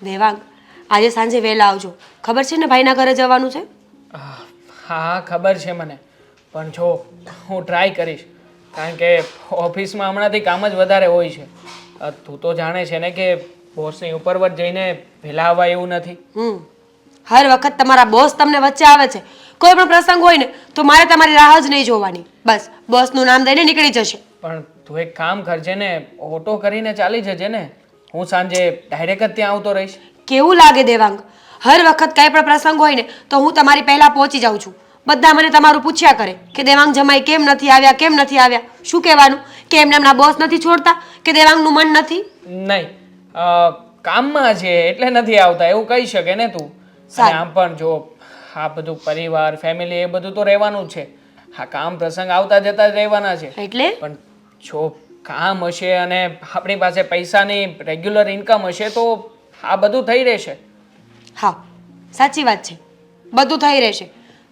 દેવાંગ, આજે સાંજે વહેલા આવજો. ખબર છે ને ભાઈના ઘરે જવાનું છે? હા ખબર છે મને, પણ જો હું ટ્રાય કરીશ, કારણ કે ઓફિસમાં હમણાંથી કામ જ વધારે હોય છે. તું તો જાણે છે ને કે બોસની ઉપરવટ જઈને વહેલા આવવા એવું નથી. હર વખત તમારા બોસ તમને વચ્ચે આવે છે. કોઈ પણ પ્રસંગ હોય ને તો મારે તમારી રાહ જ નહીં જોવાની. બસ બોસનું નામ દઈને નીકળી જશે. પણ તું એક કામ કરજે ને, ઓટો કરીને ચાલી જજે ને. હું સાંજે ડાયરેક્ટ જ ત્યાં આવતો રહીશ. કેવું લાગે દેવાંગ? હર વખત કંઈ પણ પ્રસંગ હોય ને તો હું તમારી પહેલાં પહોંચી જાઉં છું. બધા મને તમારું પૂછ્યા કરે કે દેવાંગ જમાઈ કેમ નથી આવ્યા, કેમ નથી આવ્યા. શું કહેવાનું? કે એમને એમના બોસ નથી છોડતા, કે દેવાંગનું મન નથી? નહીં, કામમાં છે એટલે નથી આવતા એવું કહી શકે ને તું. અને આમ પણ જો આ બધું પરિવાર ફેમિલી એ બધું તો રહેવાનું જ છે. હા, કામ પ્રસંગ આવતા જતા જ રહેવાના છે. એટલે પણ જો કામ હશે અને આપણી પાસે પૈસાની રેગ્યુલર ઇન્કમ હશે તો આ બધું થઈ રહેશે. હા, સાચી વાત છે, બધું થઈ રહેશે.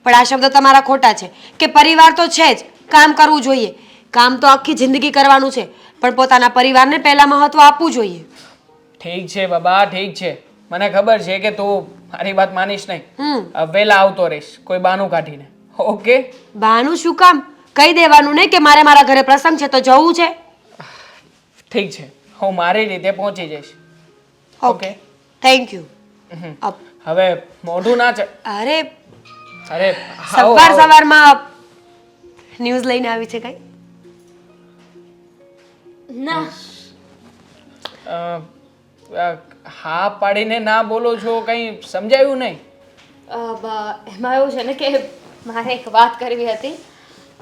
પણ આ શબ્દ તમારા ખોટા છે કે પરિવાર તો છે જ, કામ કરવું જોઈએ. કામ તો આખી જિંદગી કરવાનું છે, પણ પોતાના પરિવારને પહેલાં મહત્વ આપવું જોઈએ. ઠીક છે બાબા, ઠીક છે. મને ખબર છે કે તું મારી વાત માનીશ નહીં. વહેલા આવતો રહીશ કોઈ બહાનું કાઢીને. ઓકે? બહાનું શું કામ? કહી દેવાનું ને કે મારે મારા ઘરે પ્રસંગ છે તો જવું છે. ઠીક છે, હું મારી રીતે પહોંચી જઈશ. Okay, thank you. હવે મોઢું ના અરે અરે સવાર સવારમાં ન્યૂઝ લઈને આવી છે કઈ? ના. હા પાડીને ના બોલો છો, કંઈ સમજાયું નહીં? એમાં એવું છે ને કે મારે એક વાત કરવી હતી,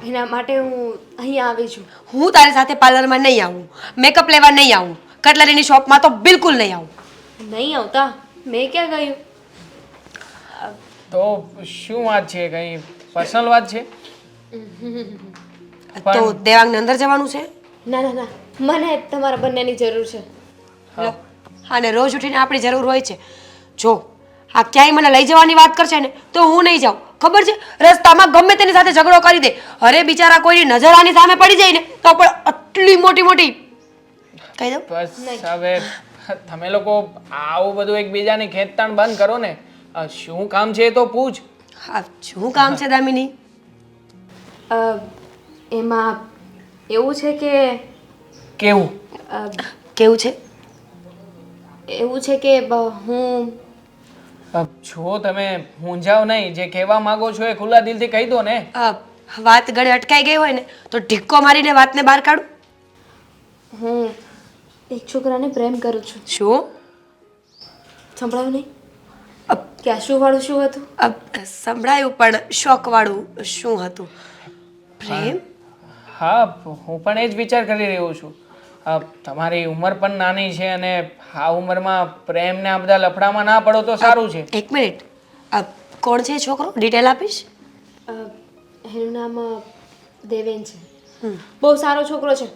એના માટે હું અહીંયા આવી છું. હું તારી સાથે પાર્લરમાં નહીં આવું, મેકઅપ લેવા નહીં આવું, કટલરીની શોપમાં તો બિલકુલ નહીં આવું. નહીં આવતા? મેં ક્યાં ગયું? તો શું વાત છે? કંઈ પર્સનલ વાત છે? તો દેવાંગને અંદર જવાનું છે? ના ના ના, મને તમારા બંનેની જરૂર છે. લો, અને રોજ ઉઠીને આપણી જરૂર હોય છે. જો આ ક્યાંય મને લઈ જવાની વાત કરશે ને તો હું નહીં જાઉં. ખબર છે, રસ્તામાં ગમે તેની સાથે ઝઘડો કરી દે. અરે બિચારા કોઈની નજર આની સામે પડી જાય ને તો પણ આટલી મોટી મોટી કહી દઉં. બસ હવે તમે લોકો આવું બધું એકબીજાની ખેંચતાણ બંધ કરો ને. શું કામ છે એ તો પૂછ. હા, શું કામ છે દામિની? એમાં એવું છે કે કેવું કેવું છે? એવું છે કે હું જો તમે મૂંઝાવ નહીં, જે કહેવા માંગો છો એ ખુલ્લા દિલથી કહી દો ને. વાત ગળે અટકાઈ ગઈ હોય ને તો ઢીક્કો મારીને વાતને બહાર કાઢું. હું એક છોકરાને પ્રેમ કરું છું. શું? સંભળાયું નહીં? કે આ શું વાળું શું હતું? સંભળાયું, પણ શોક વાળું શું હતું? પ્રેમ? હા, હું પણ એ જ વિચાર કરી રહ્યો છું. તમારી ઉંમર પણ નાની છે અને આ ઉંમરમાં પ્રેમને આ બધા લફડામાં ના પડો તો સારું છે. એક મિનિટ, કોણ છે છોકરો? ડિટેલ આપીશ? એનું નામ દેવેન છે. બહુ સારો છોકરો છે.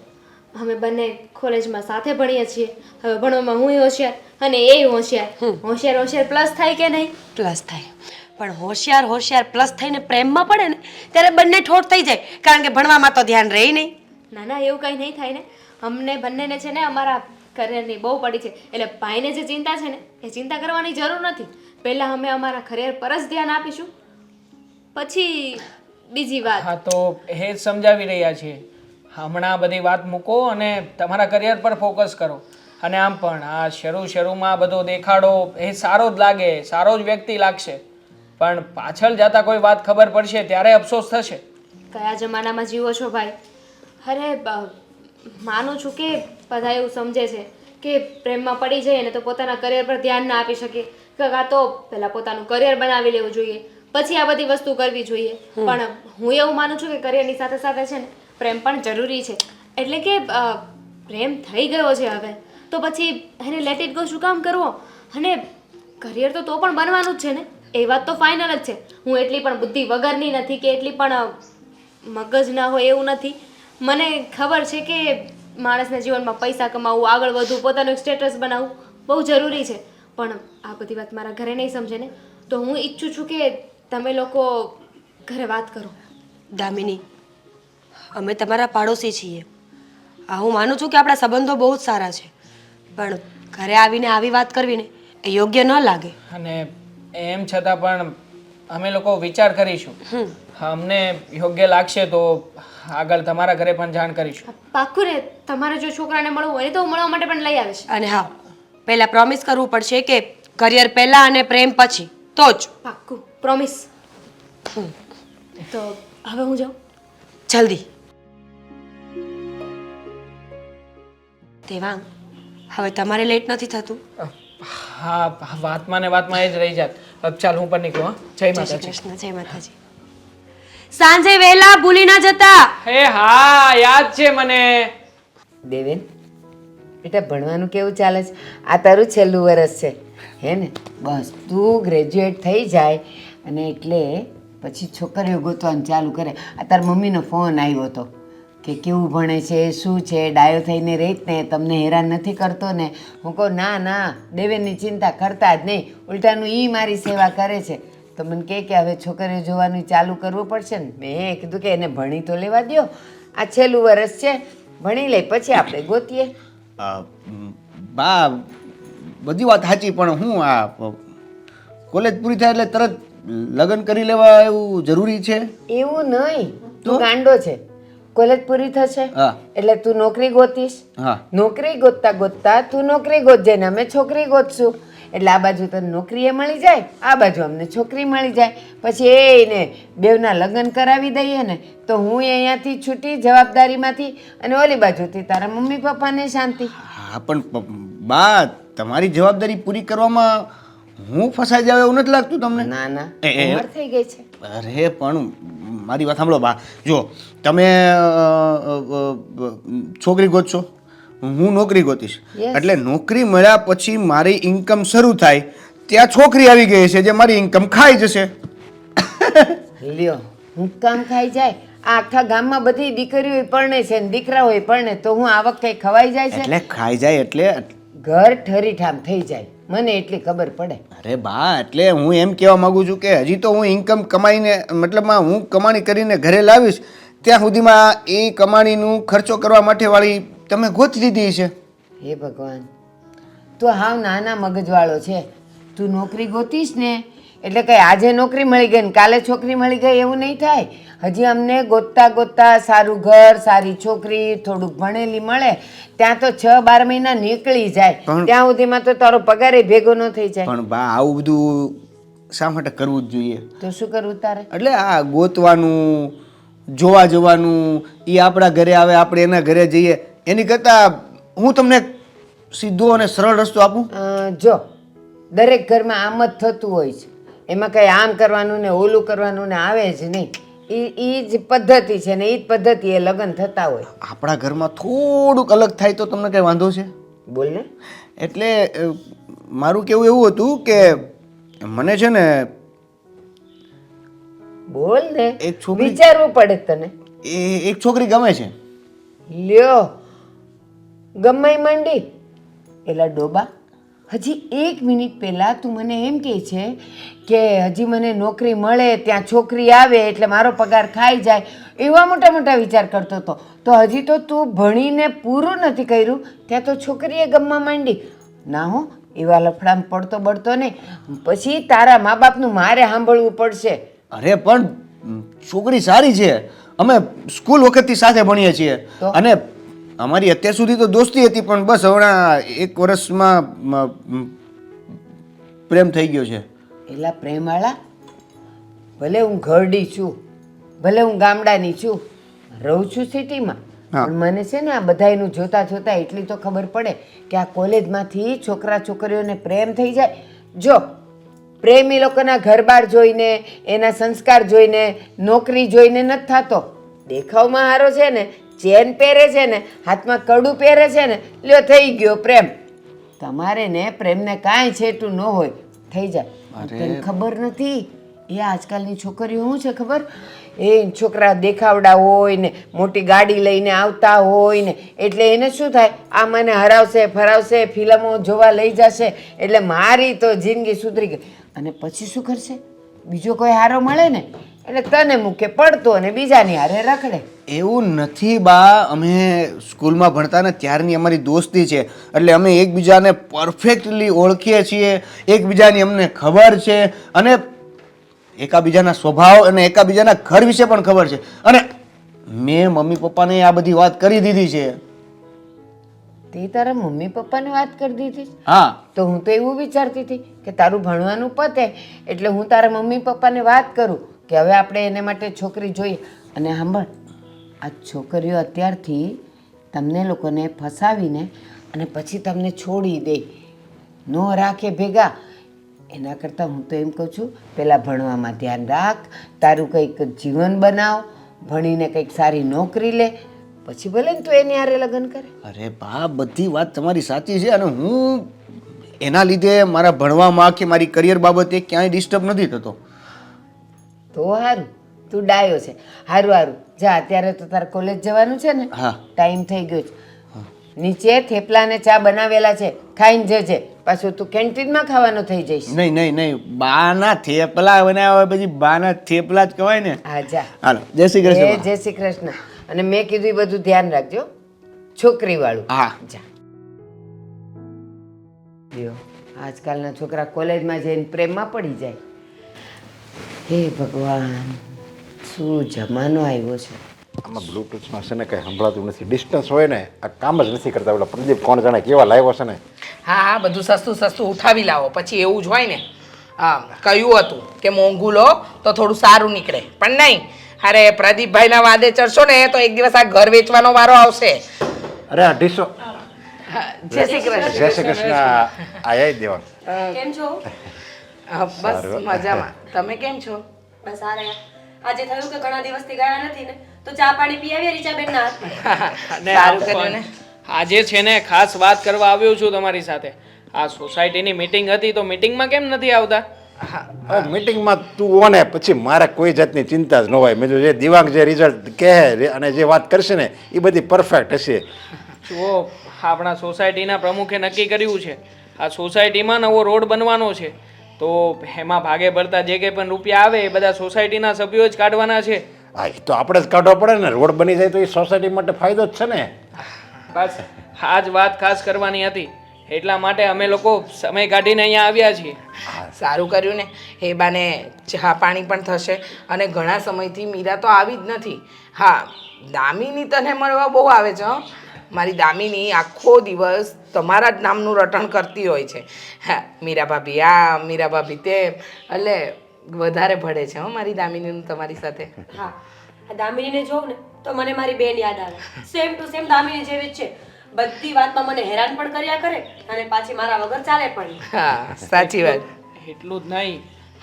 અમે બંને કોલેજમાં સાથે ભણીએ છીએ. હવે ભણવામાં હું હોશિયાર અને એ હોશિયાર. હોશિયાર હોશિયાર પ્લસ થાય કે નહીં? પ્લસ થાય, પણ હોશિયાર હોશિયાર પ્લસ થઈને પ્રેમમાં પડે ને ત્યારે બંને ઠોઠ થઈ જાય, કારણ કે ભણવામાં તો ધ્યાન રહે નહીં. ના ના, એવું કંઈ નહીં થાય ને. અમને બંનેને છે ને અમારા કરિયરની બહુ પડી છે, એટલે ભાઈને જે ચિંતા છે ને એ ચિંતા કરવાની જરૂર નથી. પહેલાં અમે અમારા કરિયર પર જ ધ્યાન આપીશું, પછી બીજી વાત. હા, તો એ જ સમજાવી રહ્યા છીએ. હમણાં બધી વાત મૂકો અને તમારા કરિયર પર ફોકસ કરો. અને આમ પણ આ શરૂમાં બધો દેખાડો એ સારો જ લાગે, સારો જ વ્યક્તિ લાગશે, પણ પાછળ જતા કોઈ વાત ખબર પડશે ત્યારે અફસોસ થશે. કયા જમાનામાં જીવો છો ભાઈ? અરે માનું છું કે બધા એવું સમજે છે કે પ્રેમમાં પડી જાય ને તો પોતાના કરિયર પર ધ્યાન ના આપી શકે, કાં તો પહેલાં પોતાનું કરિયર બનાવી લેવું જોઈએ, પછી આ બધી વસ્તુ કરવી જોઈએ. પણ હું એવું માનું છું કે કરિયરની સાથે સાથે છે ને પ્રેમ પણ જરૂરી છે. એટલે કે પ્રેમ થઈ ગયો છે હવે તો પછી એને લેટ ઇટ ગો શું કામ કરવો? અને કરિયર તો પણ બનવાનું જ છે ને, એ વાત તો ફાઇનલ જ છે. હું એટલી પણ બુદ્ધિ વગરની નથી કે એટલી પણ મગજ ના હોય એવું નથી. મને ખબર છે કે માણસના જીવનમાં પૈસા કમાવવું, આગળ વધવું, પોતાનું એક સ્ટેટસ બનાવવું બહુ જરૂરી છે. પણ આ બધી વાત મારા ઘરે નહીં સમજે ને, તો હું ઈચ્છું છું કે તમે લોકો ઘરે વાત કરો. દામિની, અમે તમારા પાડોશી છીએ. હું માનું છું કે આપણા સંબંધો બહુ જ સારા છે, પણ ઘરે આવીને આવી વાત કરવી ને એ યોગ્ય ન લાગે. અને એમ છતાં પણ અમે લોકો વિચાર કરીશું. અમને યોગ્ય લાગશે તો આગળ તમારા ઘરે પણ જાણ કરીશું. પાક્કું રે, તમારે જો છોકરાને મળવું હોય તો હું મળવા માટે પણ લઈ આવીશ. અને હા, પહેલાં પ્રોમિસ કરવું પડશે કે કરિયર પહેલાં અને પ્રેમ પછી, તો જ. પાક્કું, પ્રોમિસ. તો હવે હું જાઉં. જલ્દી. દેવાંગ, હવે તમારે લેટ નથી થતું? હા, વાતમાં ને વાતમાં એ જ રહી જાત. ચાલ હું પણ નીકળું. હા, જય જય શ્રી માતાજી. કૃષ્ણ, જય માતાજી. સાંજે વહેલા ભૂલી ના જતા. હે હા, યાદ છે મને. દેવેન બેટા ભણવાનું કેવું ચાલે છે? આ તારું છેલ્લું વરસ છે હે ને? બસ તું ગ્રેજ્યુએટ થઈ જાય અને એટલે પછી છોકરીઓ ગોતવાનું ચાલુ કરે. આ તાર મમ્મીનો ફોન આવ્યો હતો કે કેવું ભણે છે, શું છે, ડાયો થઈને રહીત ને તમને હેરાન નથી કરતો ને? હું કહું ના ના, દેવેનની ચિંતા કરતા જ નહીં, ઉલટાનું એ મારી સેવા કરે છે. તો મને કહે કે હવે છોકરીઓ જોવાનું ચાલુ કરવું પડશે ને. મેં કીધું કે એને ભણી તો લેવા દ્યો, આ છેલ્લું વરસ છે, ભણી લે પછી આપણે ગોતીએ. બા બધી વાત સાચી, પણ હું આ કોલેજ પૂરી થાય એટલે તરત લગ્ન કરી લેવા એવું જરૂરી છે? એવું નહીં, તું ગાંડો છે. કોલેજ પૂરી થશે હા. એટલે તું નોકરી ગોતીશ. હા. નોકરી ગોતતા ગોતતા તું નોકરી ગોતજે ને અમે છોકરી ગોતશું. એટલે આ બાજુ તને નોકરી એ મળી જાય, આ બાજુ અમને છોકરી મળી જાય. પછી એને બેવના લગ્ન કરાવી દઈએ ને તો હું અહીંયાથી છૂટી જવાબદારીમાંથી, અને ઓલી બાજુથી તારા મમ્મી પપ્પાને શાંતિ. હા, પણ બા તમારી જવાબદારી પૂરી કરવામાં હું ફસાઈ જાવ એવું નથી લાગતું તમને? ના ના, એ, એ. ઉંમર થઈ ગઈ છે. અરે પણ મારી વાત સાંભળો બા. જો તમે છોકરી ગોતશો, હું નોકરી ગોતીશ. Yes. એટલે નોકરી મળ્યા પછી મારી ઇન્કમ શરૂ થાય ત્યાં છોકરી આવી ગઈ છે જે મારી ઇન્કમ ખાઈ જશે. લ્યો, હું કામ ખાઈ જાય? આ આખા ગામમાં બધી દીકરીઓ પરણે છે ને દીકરાઓ પરણે, તો હું આવક કઈ ખવાઈ જાય છે? એટલે ખાઈ જાય એટલે ઘર ઠરીઠામ થઈ જાય, મને એટલી ખબર પડે. અરે બા, એટલે હું એમ કહેવા માંગુ છું કે હજી તો હું ઇન્કમ કમાઈને, મતલબમાં હું કમાણી કરીને ઘરે લાવીશ ત્યાં સુધીમાં એ કમાણીનું ખર્ચો કરવા માટે વાળી તમે ગોતી દીધી છે. હે ભગવાન, તું હાવ નાના મગજવાળો છે. તું નોકરી ગોતીશ ને એટલે કઈ આજે નોકરી મળી ગઈ ને કાલે છોકરી મળી ગઈ એવું નહીં થાય. હજી અમને ગોતતા ગોતતા સારું ઘર, સારી છોકરી, થોડુંક ભણેલી મળે ત્યાં તો 6-12 મહિના નીકળી જાય. ત્યાં સુધીમાં તો તારો પગારે ભેગો ન થઈ જાય. પણ બા આવું બધું શા માટે કરવું જ જોઈએ? તો શું કરવું તારે? એટલે આ ગોતવાનું, જોવા જવાનું, એ આપણા ઘરે આવે આપણે એના ઘરે જઈએ, એની કરતાં હું તમને સીધો અને સરળ રસ્તો આપું. જો દરેક ઘરમાં આમ જ થતું હોય છે, એમાં કંઈ આમ કરવાનું ને ઓલું કરવાનું ને આવે જ નહીં. એ જ પદ્ધતિ છે ને એ જ પદ્ધતિ એ લગ્ન થતા હોય. આપણા ઘરમાં થોડુંક અલગ થાય તો તમને કંઈ વાંધો છે? બોલ ને. એટલે મારું કેવું એવું હતું કે મને છે ને બોલ ને, એક છોકરી- વિચારવું પડે તને. એક છોકરી ગમે છે. લ્યો, ગમાઈ માંડી એલા ડોબા. હજી 1 મિનિટ પહેલા તું મને એમ કહે છે કે હજી મને નોકરી મળે ત્યાં છોકરી આવે એટલે મારો પગાર ખાઈ જાય, એવા મોટા મોટા વિચાર કરતો હતો. તો હજી તો તું ભણીને પૂરું નથી કર્યું ત્યાં તો છોકરીએ ગમવા માંડી. ના હો, એવા લફડામાં પડતો બળતો નહીં, પછી તારા મા બાપનું મારે સાંભળવું પડશે. અરે પણ છોકરી સારી છે, અમે સ્કૂલ વખતથી સાથે ભણીએ છીએ તો? અને અમારી અત્યાર સુધી તો દોસ્તી હતી, પણ બસ હમણાં 1 વર્ષમાં પ્રેમ થઈ ગયો છે. એલા પ્રેમવાળા, ભલે હું ઘરડી છું, ભલે હું ગામડાની છું, રહું છું સિટીમાં, હા. પણ મને છે ને આ બધાયનું જોતા જોતા એટલી તો ખબર પડે કે આ કોલેજમાંથી છોકરા છોકરીઓને પ્રેમ થઈ જાય. જો પ્રેમ એ લોકોના ઘર બાર જોઈને, એના સંસ્કાર જોઈને, નોકરી જોઈને નથી થતો. દેખાવમાં હારો છે ને, ચેન પહેરે છે ને, હાથમાં કડું પહેરે છે ને, લ્યો થઈ ગયો પ્રેમ. તમારે ને પ્રેમને કાંઈ છેટું ન હોય, થઈ જાય. તને ખબર નથી એ આજકાલની છોકરીઓ શું છે ખબર? એ છોકરા દેખાવડા હોય ને મોટી ગાડી લઈને આવતા હોય ને એટલે એને શું થાય, આ મને હરાવશે ફરાવશે, ફિલ્મો જોવા લઈ જશે એટલે મારી તો જિંદગી સુધરી ગઈ. અને પછી શું કરશે? બીજો કોઈ હારો મળે ને એટલે તને મૂકે પડતો અને બીજાની હારે રખડે. એવું નથી બા, અમે સ્કૂલમાં ભણતા ને ત્યારની અમારી દોસ્તી છે, એટલે અમે એકબીજાને પરફેક્ટલી ઓળખીએ છીએ, એકબીજાની અમને ખબર છે, અને એકાબીજાના સ્વભાવ અને એકાબીજાના ઘર વિશે પણ ખબર છે. અને મેં મમ્મી પપ્પાને આ બધી વાત કરી દીધી છે. તે તારા મમ્મી પપ્પાને વાત કરી દીધી? હા. તો હું તો એવું વિચારતી હતી કે તારું ભણવાનું પતે એટલે હું તારા મમ્મી પપ્પાને વાત કરું કે હવે આપણે એને માટે છોકરી જોઈએ. અને સાંભળ, આ છોકરીઓ અત્યારથી તમને લોકોને ફસાવીને અને પછી તમને છોડી દે, ન રાખે ભેગા. એના કરતાં હું તો એમ કહું છું, પહેલાં ભણવામાં ધ્યાન રાખ, તારું કંઈક જીવન બનાવ, ભણીને કંઈક સારી નોકરી લે, પછી ભલે ને તું એની હારે લગ્ન કરે. અરે બા, બધી વાત તમારી સાચી છે, અને હું એના લીધે મારા ભણવામાં કે મારી કરિયર બાબતે ક્યાંય ડિસ્ટર્બ નથી થતો. તો સારું, તું ડાયો છે. સારું સારું, જા, અત્યારે તો તારે કોલેજ જવાનું છે ને? હા. ટાઈમ થઈ ગયો છે. નીચે થેપલા ને ચા બનાવેલા છે, ખાઈને જજે. પાછું તું કેન્ટીનમાં ખાવાનો થઈ જઈશ. નહીં નહીં નહીં, બાના થેપલા બનાવ્યા પછી બાના થેપલા જ કહેવાય ને. હા, જા. હાલો, જય શ્રી કૃષ્ણ બા. જય શ્રી કૃષ્ણ. અને મેં કીધું એ બધું ધ્યાન રાખજો, છોકરી વાળું. હા. જા. લ્યો, આજકાલના છોકરા કોલેજમાં જઈને પ્રેમમાં પડી જાય. હે ભગવાન, શું જમાનો આવ્યો છે. આમાં બ્લૂટૂથમાં છે ને કંઈ સંભળાતું નથી. ડિસ્ટન્સ હોય ને આ કામ જ નથી કરતા. ઓલા પ્રદીપ કોણ જાણે કેવા લાવ્યો છે ને. હા હા, બધું સસ્તું સસ્તું ઉઠાવી લાવો, પછી એવું જ હોય ને. હા, કહ્યું હતું કે મોંઘું લો તો થોડું સારું નીકળે, પણ નહીં. અરે પ્રદીપભાઈના વાદે ચડશો ને તો એક દિવસ આ ઘર વેચવાનો વારો આવશે. અરે આ ઢીસો. જય શ્રી કૃષ્ણ. જય શ્રી કૃષ્ણ. આયા જ દેવાનું. કેમ છો? બસ મજામાં. તમે કેમ છો? બસ આ રહ્યા. આજે થયું કે ઘણા દિવસથી ગયા નથી ને, તો ચા પાણી પી આવીએ રીચાબેનના હાથમાં. અને સારું આ કર્યું ને. આજે છે ને ખાસ વાત કરવા આવ્યો છું તમારી સાથે. આ સોસાયટીની મીટિંગ હતી, તો મીટિંગમાં કેમ નથી આવતા? મીટિંગમાં તું હો ને પછી મારે કોઈ જાતની ચિંતા જ ન હોય. મેં જો જે દિવાંગ જે રિઝલ્ટ કહે અને જે વાત કરશે ને એ બધી પરફેક્ટ હશે. જુઓ, આપણા સોસાયટીના પ્રમુખે નક્કી કર્યું છે આ સોસાયટીમાં નવો રોડ બનવાનો છે, તો એમાં ભાગે પડતા જે કંઈ પણ રૂપિયા આવે એ બધા સોસાયટીના સભ્યો જ કાઢવાના છે. હા, એ તો આપણે જ કાઢવો પડે ને. રોડ બની જાય તો એ સોસાયટી માટે ફાયદો જ છે ને. બસ આ જ વાત ખાસ કરવાની હતી, એટલા માટે અમે લોકો સમય કાઢીને અહીંયા આવ્યા છીએ. સારું કર્યું ને. એ બાને ચા પાણી પણ થશે. અને ઘણા સમયથી મીરા તો આવી જ નથી. હા, દામિની તને મળવા બહુ આવે છે. હં, મારી દામિની આખો દિવસ તમારા જ નામનું રટણ કરતી હોય છે. હા, મીરા ભાભી આ, મીરા ભાભી તે, એટલે વધારે ભળે છે હં મારી દામિનીનું તમારી સાથે. હા, આ દામિનીને જોઉં ને તો મને મારી બેન યાદ આવે. સેમ ટુ સેમ દામિની જેવી જ છે. બધી વાતમાં મને હેરાન પણ કર્યા કરે અને પાછી મારા વગર ચાલે પણ. હા, સાચી વાત. એટલું જ નહીં,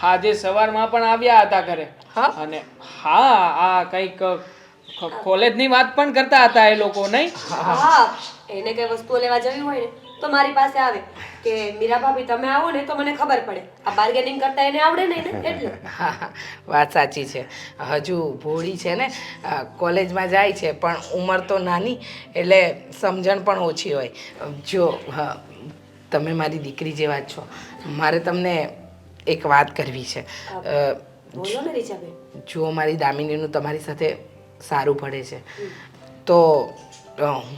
આજે સવારમાં પણ આવ્યા હતા ઘરે. હા? અને હા, આ કંઈક કોલેજની વાત પણ કરતા હતા એ લોકો, નહીં? હા, એને કઈ વસ્તુઓ લેવા જવી હોય ને તો મારી પાસે આવે કે મીરા ભાભી તમે આવો ને તો મને ખબર પડે. આ બાર્ગેનિંગ કરતા એને આવડે નહીં ને એટલે. હા, વાત સાચી છે. હજુ ભોળી છે ને, કોલેજમાં જાય છે પણ ઉંમર તો નાની એટલે સમજણ પણ ઓછી હોય. જો હા, તમે મારી દીકરી જેવા જ છો. મારે તમને એક વાત કરવી છે. બોલો ને રીચાબેન. જો મારી દામિનીનું તમારી સાથે સારું પડે છે તો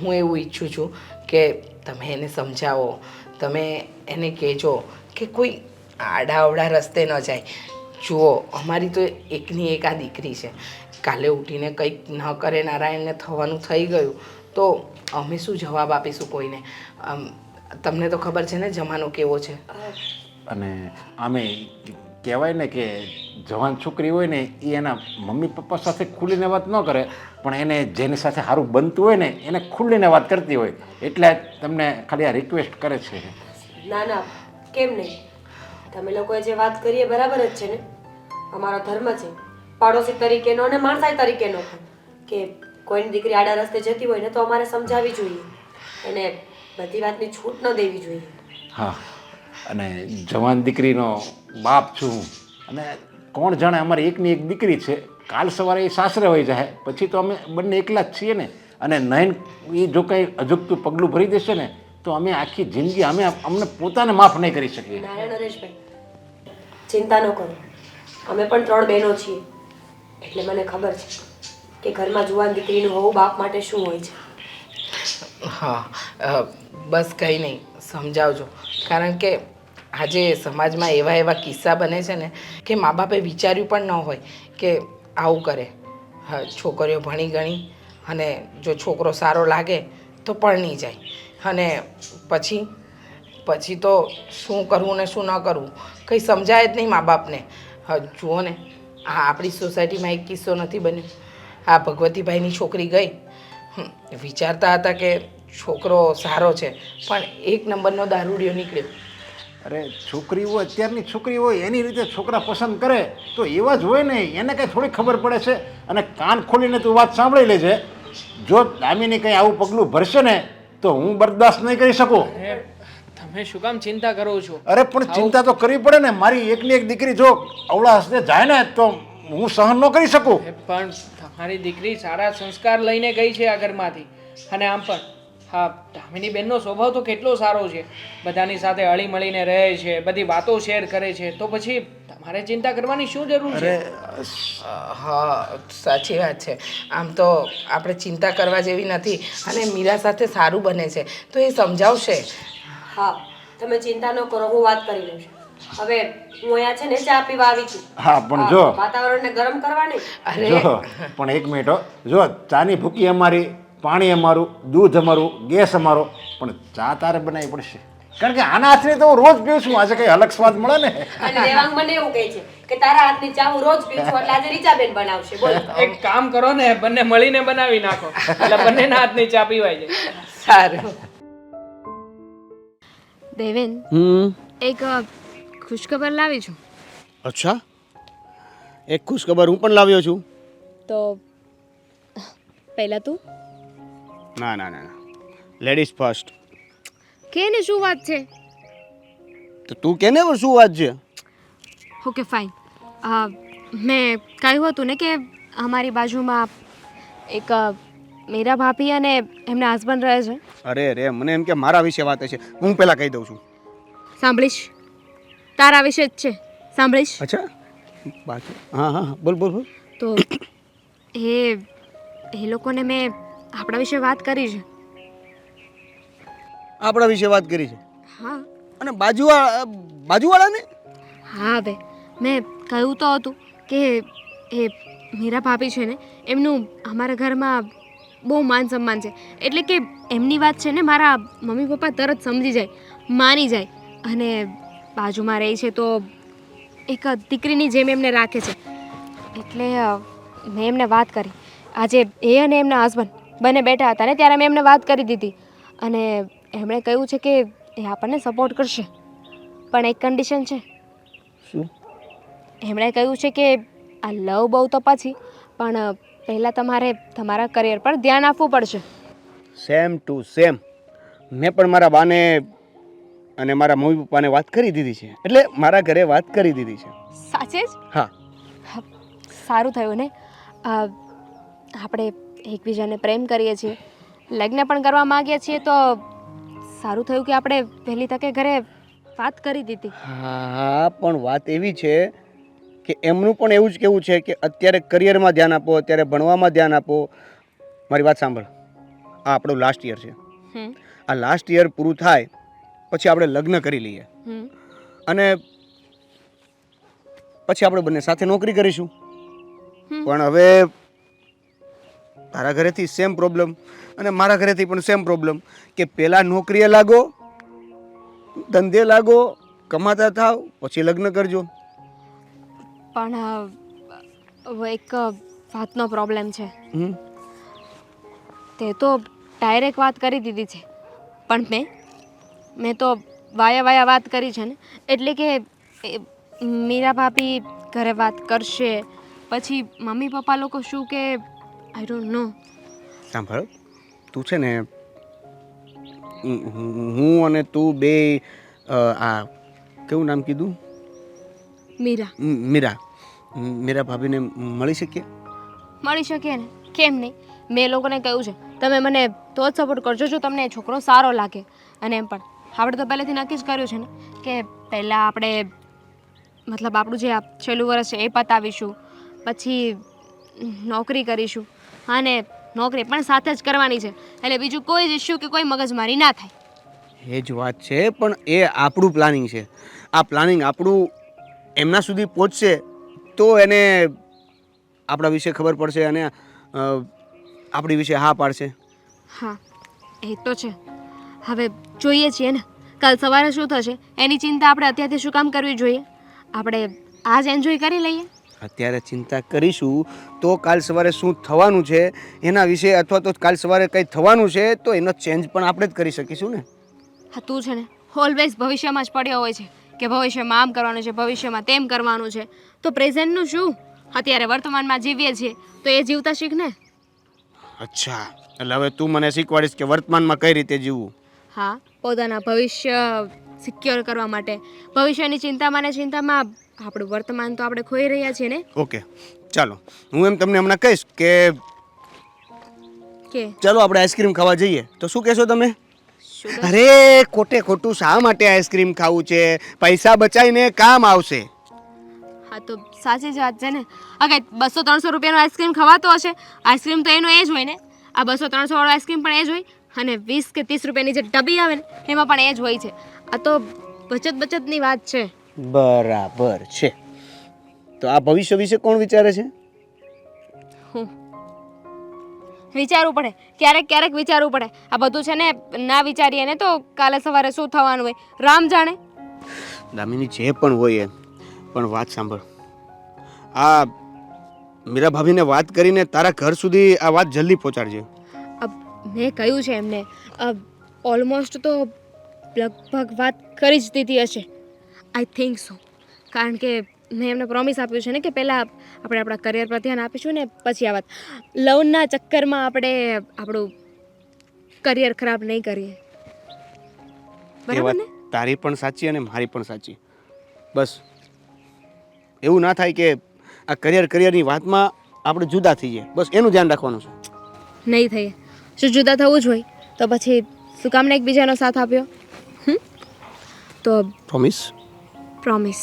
હું એવું ઈચ્છું છું કે તમે એને સમજાવો, તમે એને કહેજો કે કોઈ આડાઅવળા રસ્તે ન જાય. જુઓ, અમારી તો એકની એક આ દીકરી છે. કાલે ઉઠીને કંઈક ન કરે, નારાયણને થવાનું થઈ ગયું તો અમે શું જવાબ આપીશું કોઈને? તમને તો ખબર છે ને જમાનો કેવો છે. અને આમે કહેવાય ને કે જવાન છોકરી હોય ને એ એના મમ્મી પપ્પા સાથે ખુલીને વાત ન કરે, પણ એને જેની સાથે સારું બનતું હોય ને એને ખુલ્લીને વાત કરતી હોય. એટલે તમને ખાલી આ રિક્વેસ્ટ કરે છે. ના ના, કેમ નહીં? તમે લોકોએ જે વાત કરી એ બરાબર જ છે ને. અમારો ધર્મ છે પાડોશી તરીકેનો અને માણસાઈ તરીકેનો કે કોઈની દીકરી આડા રસ્તે જતી હોય ને તો અમારે સમજાવવી જોઈએ, એને બધી વાતની છૂટ ન દેવી જોઈએ. હા, અને જવાન દીકરીનો બાપ છું હું. અને કોણ જાણે અમારી એકની એક દીકરી છે, કાલ સવારે એ સાસરે હોઈ જાય પછી તો અમે બંને એકલા જ છીએ ને. અને નહીં એ જો કંઈ અજુગતું પગલું ભરી દેશે ને તો અમે આખી જિંદગી અમને પોતાને માફ નહીં કરી શકીએ. નારાયણ નરેશભાઈ, ચિંતા ન કરો. અમે પણ 3 બહેનો છીએ. એટલે મને ખબર છે કે ઘરમાં જુવાન દીકરીનું હોવું બાપ માટે શું હોય છે. હા બસ કંઈ નહીં, સમજાવજો. કારણ કે આજે સમાજમાં એવા એવા કિસ્સા બને છે ને કે મા બાપે વિચાર્યું પણ ન હોય કે આવું કરે. હા, છોકરીઓ ભણી ગણી અને જો છોકરો સારો લાગે તો પરણી જાય અને પછી તો શું કરવું ને શું ન કરવું કંઈ સમજાય જ નહીં મા બાપને. હા જુઓ ને, આ આપણી સોસાયટીમાં એક કિસ્સો નથી બન્યો. આ ભગવતીભાઈની છોકરી ગઈ, વિચારતા હતા કે છોકરો સારો છે, પણ એક નંબરનો દારૂડિયો નીકળ્યો. અરે છોકરીઓ, અત્યારની છોકરી હોય એની રીતે છોકરા પસંદ કરે તો એવા જ હોય ને, એને કંઈ થોડી ખબર પડે છે. અને કાન ખોલીને તું વાત સાંભળી લેજે. જો દામિની કંઈ આવું પગલું ભરશે ને તો હું બરદાસ્ત નહીં કરી શકું. અરે તમે શું કામ ચિંતા કરો છો? અરે પણ ચિંતા તો કરવી પડે ને. મારી એકની એક દીકરી જો અવળા હસ્તે જાય ને તો હું સહન ન કરી શકું. પણ તમારી દીકરી સારા સંસ્કાર લઈને ગઈ છે આ ઘરમાંથી. અને આમ પણ હા, દામિની બેનનો સ્વભાવ તો કેટલો સારો છે, બધાની સાથે હળી મળીને રહે છે, બધી વાતો શેર કરે છે, તો પછી તમારે ચિંતા કરવાની શું જરૂર છે? હા સાચી વાત છે. આમ તો આપણે ચિંતા કરવા જેવી નથી અને મીરા સાથે સારું બને છે તો એ સમજાવશે. હા, તમે ચિંતા ન કરો, હું વાત કરી લઈશ. હવે હું અહીંયા છે ને ચા પીવા આવી છું. હા પણ જો વાતાવરણને ગરમ કરવા નહીં. જો પણ એક મિનિટ હો. જો ચાની ભૂકી અમારી, પાણી અમારું, દૂધ અમારું, ગેસ અમારો, પણ ચા તારે બનાવવી પડશે. કારણ કે આના હાથની તો હું રોજ પીઉં છું. આજે કઈ અલગ સ્વાદ મળે ને. અને દેવાંગ મને એવું કહે છે કે તારા હાથની ચા હું રોજ પીઉં છું, એટલે આજે રીચાબેન બનાવશે. બોલ. એક કામ કરો ને, બંને મળીને બનાવી નાખો એટલે બંનેના હાથની ચા પીવાય જાય. સારું. દેવેન, એક ખુશખબર લાવી છું. અચ્છા, એક ખુશખબર હું પણ લાવ્યો છું. તો પહેલા તું ના ના ના ના, લેડીઝ ફર્સ્ટ. કે ને શું વાત છે? તો તું કેને શું વાત છે? Okay fine. મેં કહ્યું હતું ને કે અમારી બાજુમાં એક મીરા ભાભી અને એમના હસબન્ડ રહે છે. અરે રે, મને એમ કે મારા વિશે વાત છે. હું પહેલા કહી દઉં છું. સાંભળીશ, તારા વિશે જ છે, સાંભળીશ. અચ્છા, બાકી હા હા બોલ બોલ બોલ. તો એ લોકોને મેં આપણા વિશે વાત કરી છે. આપણા વિશે વાત કરી છે? હા અને બાજુવાળાને? હા, હવે મેં કહ્યું તો હતું કે એ મીરા ભાભી છે ને, એમનું અમારા ઘરમાં બહુ માન સન્માન છે. એટલે કે એમની વાત છે ને મારા મમ્મી પપ્પા તરત સમજી જાય, માની જાય. અને બાજુમાં રહે છે તો એક દીકરીની જેમ એમને રાખે છે. એટલે મેં એમને વાત કરી. આજે એ અને એમના હસબન્ડ બંને બેઠા હતા ને ત્યારે મેં એમને વાત કરી દીધી. અને એમણે કહ્યું છે કે એ આપણને સપોર્ટ કરશે, પણ એક કન્ડિશન છે. શું? એમણે કહ્યું છે કે આ લવ બહુ તો પછી, પણ પહેલાં તમારે તમારા કરિયર પર ધ્યાન આપવું પડશે. Same to same. મેં પણ મારા બાને અને મારા મમ્મી પપ્પાને વાત કરી દીધી છે. એટલે મારા ઘરે વાત કરી દીધી છે. સાચે જ? હા. સારું થયું ને. આપણે એકબીજાને પ્રેમ કરીએ છીએ, લગ્ન પણ કરવા માગીએ છીએ, તો સારું થયું કે આપણે પહેલી તકે ઘરે વાત કરી દીધી. હા, પણ વાત એવી છે કે એમનું પણ એવું જ કહેવું છે કે અત્યારે કરિયરમાં ધ્યાન આપો, અત્યારે ભણવામાં ધ્યાન આપો. મારી વાત સાંભળ, આ આપણું લાસ્ટ યર છે. આ લાસ્ટ યર પૂરું થાય પછી આપણે લગ્ન કરી લઈએ અને પછી આપણે બંને સાથે નોકરી કરીશું. પણ હવે તારા ઘરેથી સેમ પ્રોબ્લેમ અને મારા ઘરેથી પણ સેમ પ્રોબ્લેમ કે પહેલાં નોકરીએ લાગો, ધંધે લાગો, કમાતા થાવ, પછી લગ્ન કરજો. પણ એક વાતનો પ્રોબ્લેમ છે. તે તો ડાયરેક્ટ વાત કરી દીધી છે, પણ મેં તો વાયા વાત કરી છે ને. એટલે કે મીરા ભાભી ઘરે વાત કરશે, પછી મમ્મી પપ્પા લોકો શું કે આઈ ડોન્ટ નો. સાંભળ, તું છે ને હું અને તું બે આ કેવું નામ કીધું? મીરા ભાભીને મળી શકીએ? મળી શકીએ ને, કેમ નહીં. મેં લોકોને કહ્યું છે તમે મને તો જ સપોર્ટ કરજો જો તમને છોકરો સારો લાગે. અને એમ પણ આપણે તો પહેલેથી નક્કી જ કર્યું છે ને કે પહેલાં આપણે મતલબ આપણું જે આ છેલ્લું વર્ષ છે એ પતાવીશું, પછી નોકરી કરીશું અને નોકરી પણ સાથે જ કરવાની છે, એટલે બીજું કોઈ જ ઇસ્યુ કે કોઈ મગજમારી ના થાય. એ જ વાત છે, પણ એ આપણું પ્લાનિંગ છે. આ પ્લાનિંગ આપણું એમના સુધી પહોંચશે તો એને આપણા વિશે ખબર પડશે અને આપણી વિશે હા પાડશે. હા એ તો છે. હવે જોઈએ છીએ ને કાલ સવારે શું થશે એની ચિંતા આપણે અત્યારથી શું કામ કરવી જોઈએ? આપણે આજ એન્જોય કરી લઈએ. અત્યારે ચિંતા કરીશું તો કાલ સવારે શું થવાનું છે એના વિશે, અથવા તો કાલ સવારે કંઈ થવાનું છે તો એનો ચેન્જ પણ આપણે જ કરી શકીશું ને. હા તું છે ને ઓલવેઝ ભવિષ્યમાં જ પડ્યો હોય છે કે ભવિષ્યમાં આમ કરવાનું છે, ભવિષ્યમાં તેમ કરવાનું છે. તો પ્રેઝન્ટનું શું? અત્યારે વર્તમાનમાં જીવીએ છીએ તો એ જીવતા શીખ ને. અચ્છા, એટલે હવે તું મને શીખવાડીશ કે વર્તમાનમાં કઈ રીતે જીવવું. હા, પોતાના ભવિષ્ય સિક્યોર કરવા માટે ભવિષ્યની ચિંતામાં ને ચિંતામાં આપણું વર્તમાન તો આપણે ખોઈ રહ્યા છીએ ને. ઓકે, ચાલો હું એમ તમને હમણાં કહીશ કે કે ચાલો આપણે આઈસ્ક્રીમ ખાવા જઈએ, તો શું કહેશો તમે? શું કહે? અરે ખોટે ખોટું શા માટે આઈસ્ક્રીમ ખાવું છે? પૈસા બચાવીને કામ આવશે. હા તો સાચી જ વાત છે ને. અગર 200-300 રૂપિયાનો આઈસ્ક્રીમ ખવાતો હશે, આઈસ્ક્રીમ તો એનો એ જ હોય ને. આ 200-300 વાળો આઈસ્ક્રીમ પણ એ જ હોય અને 20 કે 30 રૂપિયાની જે ડબ્બી આવે ને એમાં પણ એ જ હોય છે. આ તો બચતની વાત છે. બરાબર છે. તો આ ભવિષ્ય વિશે કોણ વિચારે છે? હું વિચારવું પડે, ક્યારેક વિચારવું પડે. આ બધું છે ને ના વિચારીએ ને તો કાલે સવારે શું થવાનું હોય રામ જાણે. દામિની જે પણ હોય એ, પણ વાત સાંભળ. આ મીરા ભાભીને વાત કરીને તારા ઘર સુધી આ વાત જલ્દી પહોંચાડજે. મેં કહ્યું છે એમને ઓલમોસ્ટ તો લગભગ વાત કરી જ દીધી હશે. I think so. કારણ કે મેં એમને પ્રોમિસ આપ્યું છે ને કે પહેલાં આપણે આપણા કરિયર પર ધ્યાન આપીશું ને પછી આ વાત. લવના ચક્કરમાં આપણે આપણું કરિયર ખરાબ નહીં કરીએ. એ બરાબર વાત ને? તારી પણ સાચી અને મારી પણ સાચી. બસ એવું ના થાય કે આ કરિયરની વાતમાં આપણે જુદા થઈ જઈએ. બસ એનું ધ્યાન રાખવાનું છે. નહીં થઈએ. શું જુદા થવું જ હોય તો પછી શું કામને એકબીજાનો સાથ આપ્યો? તો પ્રોમિસ. પ્રોમિસ.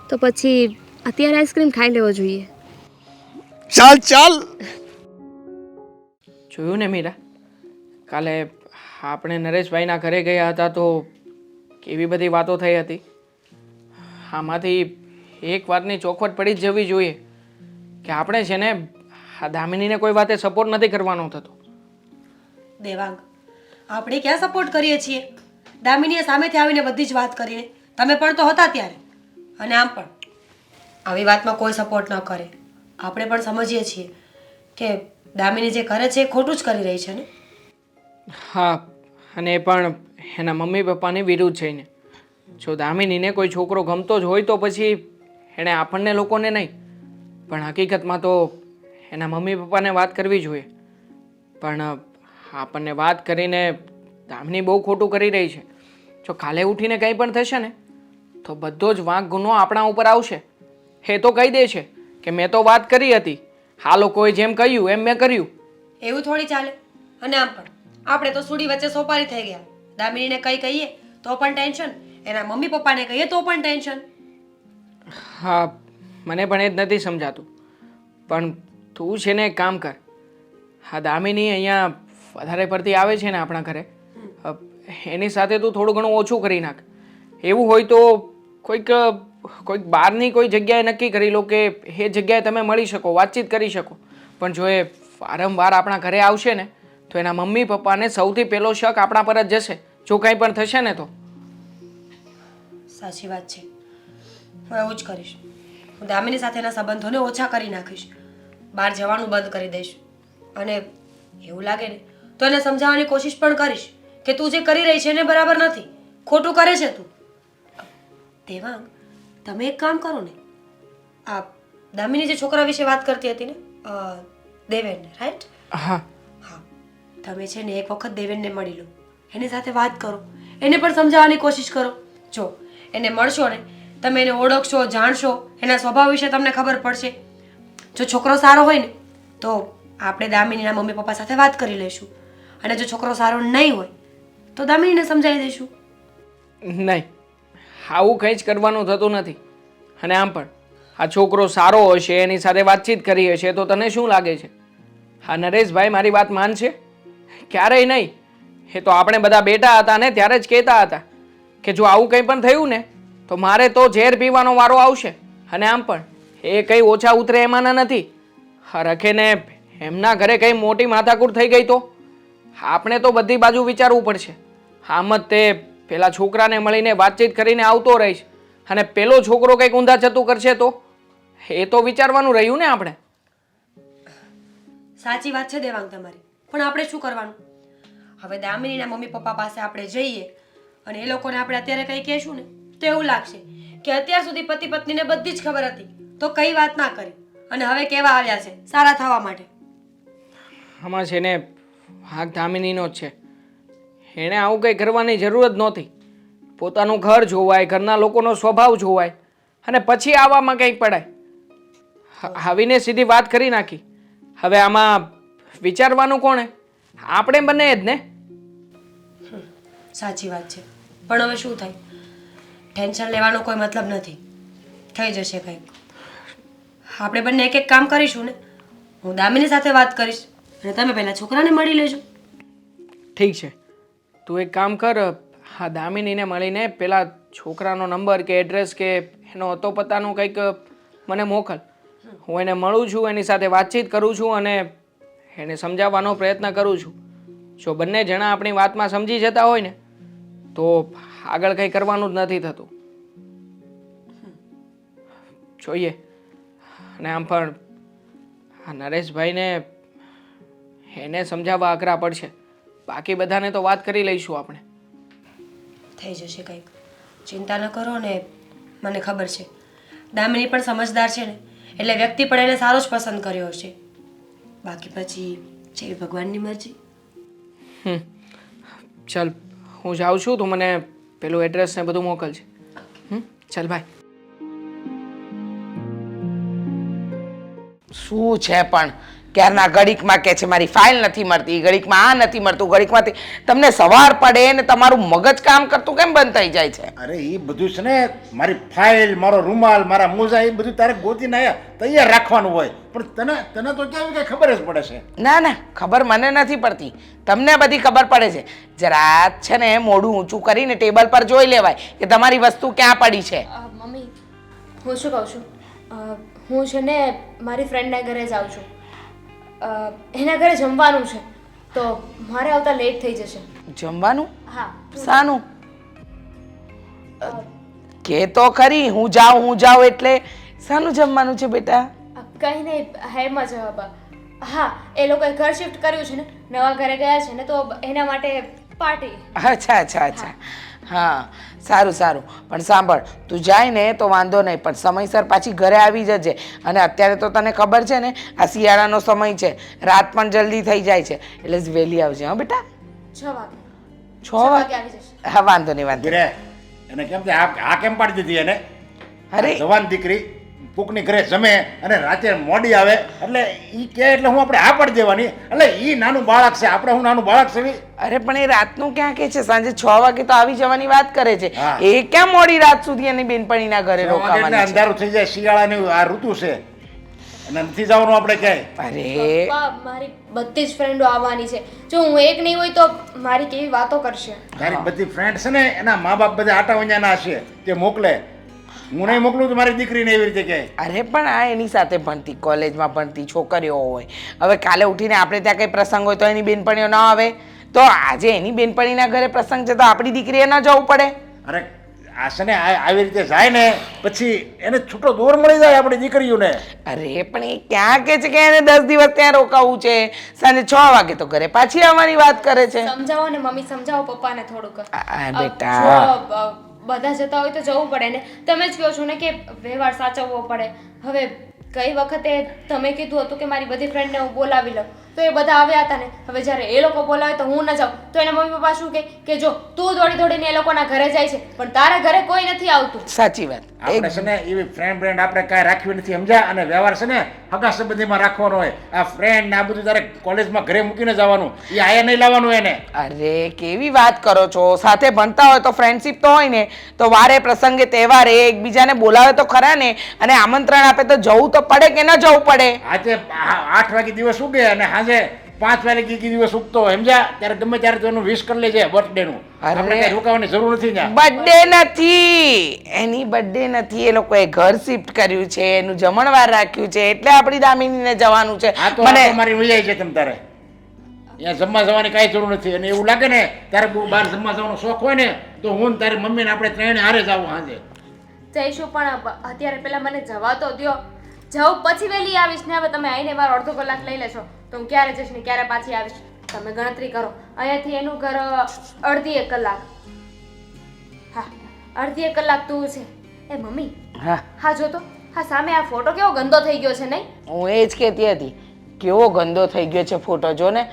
તો પછી અત્યારે આઈસ્ક્રીમ ખાઈ લેવો જોઈએ. ચાલ ચાલ. જોયું ને મીરા, કાલે આપણે નરેશભાઈના ઘરે ગયા હતા તો કેવી બધી વાતો થઈ હતી. આમાંથી એક વાતની ચોખવટ પડી જ જવી જોઈએ કે આપણે છે ને આ દામિનીને કોઈ વાતે સપોર્ટ નથી કરવાનો થતો. દેવાંગ, આપણે ક્યાં સપોર્ટ કરીએ છીએ? દામિનીએ સામેથી આવીને બધી જ વાત કરીને તમે પણ તો હતા ત્યારે. અને આમ પણ આવી વાતમાં કોઈ સપોર્ટ ન કરે. આપણે પણ સમજીએ છીએ કે દામિની જે કરે છે એ ખોટું જ કરી રહી છે ને. હા, અને એ પણ એના મમ્મી પપ્પાની વિરુદ્ધ જઈને. જો દામિનીને કોઈ છોકરો ગમતો જ હોય તો પછી એણે આપણને લોકોને નહીં પણ હકીકતમાં તો એના મમ્મી પપ્પાને વાત કરવી જોઈએ. પણ આપણને વાત કરીને દામિની બહુ ખોટું કરી રહી છે. જો કાલે ઉઠીને કંઈ પણ થશે ને તો બધો જ વાંક ગુનો આપણા ઉપર આવશે. એ તો કહી દે છે કે મેં તો વાત કરી હતી, આ લોકોએ જેમ કહ્યું એમ મેં કર્યું. એવું થોડી ચાલે. અને આમ પણ આપણે તો સુડી વચ્ચે સોપારી થઈ ગયા. દામિનીને કંઈ કહીએ તો પણ ટેન્શન, એના મમ્મી પપ્પાને કહીએ તો પણ ટેન્શન. હા, મને પણ એ જ નથી સમજાતું. પણ તું છે ને એક કામ કર, હા દામિની અહીંયા વધારે પડતી આવે છે ને આપણા ઘરે, એની સાથે તું થોડું ઘણું ઓછું કરી નાખ. એવું હોય તો કોઈક બહારની કોઈ જગ્યાએ નક્કી કરી લો કે એ જગ્યાએ તમે મળી શકો, વાતચીત કરી શકો. પણ જો એ વારંવાર આપણા ઘરે આવશે ને તો એના મમ્મી પપ્પાને સૌથી પહેલો શક આપણા પર જ જશે જો કંઈ પણ થશે ને તો. સાચી વાત છે. હું એવું જ કરીશ. હું દામિની સાથેના સંબંધોને ઓછા કરી નાખીશ. બહાર જવાનું બંધ કરી દઈશ. અને એવું લાગે ને તો એને સમજાવવાની કોશિશ પણ કરીશ કે તું જે કરી રહી છે એને બરાબર નથી, ખોટું કરે છે તું. દેવાંગ, તમે એક કામ કરો ને, આ દામિની જે છોકરા વિશે વાત કરતી હતી ને દેવેનને, રાઈટ? હા હા, તમે છે ને એક વખત દેવેનને મળી લો, એની સાથે વાત કરો, એને પણ સમજાવવાની કોશિશ કરો. જો એને મળશો ને તમે એને ઓળખશો, જાણશો, એના સ્વભાવ વિશે તમને ખબર પડશે. જો છોકરો સારો હોય ને તો આપણે દામિનીના મમ્મી પપ્પા સાથે વાત કરી લઈશું. અને જો છોકરો સારો નહીં હોય તો દામિનીને સમજાવી દઈશું. નહીં, આવું કંઈ જ કરવાનું થતું નથી. અને આમ પણ આ છોકરો સારો હશે, એની સાથે વાતચીત કરી હશે, તો તને શું લાગે છે હા નરેશભાઈ મારી વાત માનશે? ક્યારેય નહીં. એ તો આપણે બધા બેઠા હતા ને ત્યારે જ કહેતા હતા કે જો આવું કંઈ પણ થયું ને તો મારે તો ઝેર પીવાનો વારો આવશે. અને આમ પણ એ કંઈ ઓછા ઉતરે એમાંના નથી. રખેને એમના ઘરે કંઈ મોટી માથાકૂટ થઈ ગઈ તો આપણે તો બધી બાજુ વિચારવું પડશે. આમ જ તે પેલા છોકરાને મળીને વાતચીત કરીને આવતો રહીશ અને પેલો છોકરો કંઈક ઊંધા જતું કરશે તો એ તો વિચારવાનું રહ્યું ને આપણે. સાચી વાત છે દેવાંગ તમારી, પણ આપણે શું કરવાનું? હવે દામિનીના મમ્મી પપ્પા પાસે આપણે જઈએ અને એ લોકોને આપણે અત્યારે કંઈ કહેશું ને તો એવું લાગશે કે અત્યાર સુધી પતિ પત્નીને બધી જ ખબર હતી તો કઈ વાત ના કરી અને હવે કેવા આવ્યા છે સારા થવા માટે. આમાં છે ને હાક દામિનીનો જ છે. એણે આવું કંઈ કરવાની જરૂર જ નહોતી. પોતાનું ઘર જોવાય, ઘરના લોકોનો સ્વભાવ જોવાય અને પછી આવવામાં કંઈક પડાય. આવીને સીધી વાત કરી નાખી. હવે આમાં વિચારવાનું કોણે? આપણે બંને જ ને. સાચી વાત છે, પણ હવે શું થાય? ટેન્શન લેવાનો કોઈ મતલબ નથી. થઈ જશે કંઈક. આપણે બંને એક એક કામ કરીશું ને. હું દામિની સાથે વાત કરીશ અને તમે પહેલા છોકરાને મળી લેજો. ઠીક છે, તું એક કામ કર, હા દામિનીને મળીને પેલા છોકરાનો નંબર કે એડ્રેસ કે એનો હતો પતાનું કંઈક મને મોકલ. હું એને મળું છું, એની સાથે વાતચીત કરું છું અને એને સમજાવવાનો પ્રયત્ન કરું છું. જો બંને જણા આપણી વાતમાં સમજી જતા હોય ને તો આગળ કંઈ કરવાનું જ નથી થતું. જોઈએ. અને આમ પણ આ નરેશભાઈને એને સમજાવવા અઘરા પડશે. બાકી બધાને તો વાત કરી લઈશું આપણે. થઈ જશે કંઈક. ચિંતા ન કરો ને. મને ખબર છે દામિની પણ સમજદાર છે ને, એટલે વ્યક્તિ પણ એને સારો જ પસંદ કર્યો હશે. બાકી પછી છે ભગવાનની મરજી. ચાલ હું જાઉં છું, તું મને પેલું એડ્રેસ ને બધું મોકલજે. ચાલ બાય. શું છે પણ ક્યારના ઘડીકમાં કે છે મારી ફાઇલ નથી મળતી, ઘડીકમાં આ નથી મળતું, ઘડીકમાંથી તમને સવાર પડે ને તમારું મગજ કામ કરતું કેમ બંધ થઈ જાય છે? અરે એ બધું છે ને, મારી ફાઇલ, મારો રૂમાલ, મારા મોજા, એ બધું તારે ગોતીને આયા તૈયાર રાખવાનું હોય. પણ તને તો કેવી કઈ ખબર જ પડે છે? ના ના, ખબર મને નથી પડતી, તમને બધી ખબર પડે છે. જરા છે ને મોઢું ઊંચું કરીને ટેબલ પર જોઈ લેવાય કે તમારી વસ્તુ ક્યાં પડી છે. મમ્મી હું શું કહું છું, હું છે ને મારી ફ્રેન્ડના ઘરે જાઉં છું. એના ઘરે જમવાનું છે તો મારે આવતા લેટ થઈ જશે. જમવાનું? હા. શાનું? કે તો ખરી, હું જાઉં એટલે શાનું જમવાનું છે બેટા? કંઈ નહીં, એમ જ હા, એ લોકોએ ઘર શિફ્ટ કર્યું છે ને, નવા ઘરે ગયા છે ને, તો એના માટે પાર્ટી. અચ્છા. હા, સારું. પણ સાંભળ, તું જાય ને તો વાંધો નહીં, પણ સમયસર પાછી ઘરે આવી જજે. અને અત્યારે તો તને ખબર છે ને આ શિયાળાનો સમય છે, રાત પણ જલ્દી થઈ જાય છે, એટલે વહેલી આવજે. હા બેટા? 6 વાગે. 6 વાગે આવી જશે. હા, વાંધો નહીં. ગીરે એને કેમ આ કેમ પાડી દીધી એને? અરે જવાન દીકરી કોકની ઘરે જમે અને રાતે મોડી આવે એટલે ઈ કે એટલે હું આપણે આ પાડી દેવાની? એટલે ઈ નાનું બાળક છે, આપણે હું નાનું બાળક છે? અરે પણ એ રાતનું ક્યાં કે છે, સાંજે 6 વાગે તો આવી જવાની વાત કરે છે. હા. એ ક્યાં મોડી રાત સુધી એની બેનપણીના ઘરે રોકાવાની છે? અંધારું થઈ જાય, શિયાળાની આ ઋતુ છે અને નથી જવાનું આપણે ક્યાંય. અરે પપ્પા, મારી બધી જ ફ્રેન્ડો આવવાની છે. જો હું એક નહીં હોય તો મારી કેવી વાતો કરશે. તારી બધી ફ્રેન્ડ છે ને એના મા બાપ બધા આટા વંજાના હશે, તે મોકલે. હું નહીં મોકલું તો મારી દીકરીને એવી રીતે કહે. અરે પણ આ એની સાથે ભણતી, કોલેજમાં ભણતી છોકરીઓ હોય. હવે કાલે ઉઠીને આપણે ત્યાં કંઈ પ્રસંગ હોય તો એની બેનપણીઓ ન આવે તો આજે એની બેનપણીના ઘરે પ્રસંગ છે તો આપણી દીકરીએ ન જવું પડે? અરે આ છે ને આવી રીતે જાય ને પછી એને છૂટો દોર મળી જાય આપણી દીકરીઓને. અરે પણ એ ક્યાં કે છે કે એને 10 દિવસ ત્યાં રોકાવું છે, સાંજે 6 વાગે તો ઘરે પાછી આવવાની વાત કરે છે. સમજાવો ને મમ્મી, સમજાવો પપ્પાને થોડુંક. બેટા જો બધા જતા હોય તો જવું પડે ને. તમે જ કહો છો ને કે વ્યવહાર સાચવવો પડે. હવે કઈ વખતે તમે કીધું હતું કે મારી બધી ફ્રેન્ડને હું બોલાવી લઉં, તો એ બધા આવ્યા હતા ને. હવે જ્યારે એ લોકો બોલાવે તો હું ન જાઉં તો એના મમ્મી પપ્પા શું કે જો તું દોડીને એ લોકોના ઘરે જાય છે પણ તારા ઘરે કોઈ નથી આવતું. સાચી વાત. આપણે છે ને એવી ફ્રેન્ડ આપણે કાંઈ રાખવી નથી સમજ્યા. અને વ્યવહાર છે ને હગા સંબંધીમાં રાખવાનો હોય. આ ફ્રેન્ડ ને આ બધું તારે કોલેજમાં ઘરે મૂકીને જવાનું, એ આયા નહીં લાવવાનું એને. અરે કેવી વાત કરો છો, સાથે ભણતા હોય તો ફ્રેન્ડશિપ તો હોય ને, તો વારે પ્રસંગે તહેવારે એકબીજાને બોલાવે તો ખરા ને, અને આમંત્રણ આપે તો જવું તો પડે કે ન જવું પડે? આજે 8 વાગે દિવસ ઉગે અને સાંજે 5 વાગે દિવસ ઉગતો હોય સમજ્યા. ત્યારે ગમે ત્યારે તો એનું વિશ કરી લેજે બર્થડે નું. આપણે કઈ રોકાવાની જરૂર નથી ત્યાં. બર્થડે નથી, એની બર્થડે નથી, એ લોકોએ ઘર શિફ્ટ કર્યું છે, એનું જમણવાર રાખ્યું છે, એટલે આપણી દામિનીને જવાનું છે. આ તો મારી વહી જાય છે તમ તારે અહીંયા જમવા જવાની કાંઈ જરૂર નથી. અને એવું લાગે ને તારે બહુ બહાર જમવા જવાનો શોખ હોય ને તો હું ને તારી મમ્મી ને આપણે ત્રણે હારે જાવું સાંજે. જઈશું, પણ અત્યારે પહેલા મને જવા તો દ્યો. જાઉં પછી વહેલી આવીશ ને. હવે તમે આવીને મારો અડધો કલાક લઈ લેશો તો હું ક્યારે જઈશ ને ક્યારે પાછી આવીશ તમે ગણતરી કરો. અહીંયાથી એનું ઘર અડધી 1 કલાક. હા, અડધી 1 કલાક તું છે. એ મમ્મી, હા જો તો, હા સામે આ ફોટો કેવો ગંદો થઈ ગયો છે નહીં? હું એ જ કહેતી હતી, કેવો ગંદો થઈ ગયો છે ફોટો, જો ને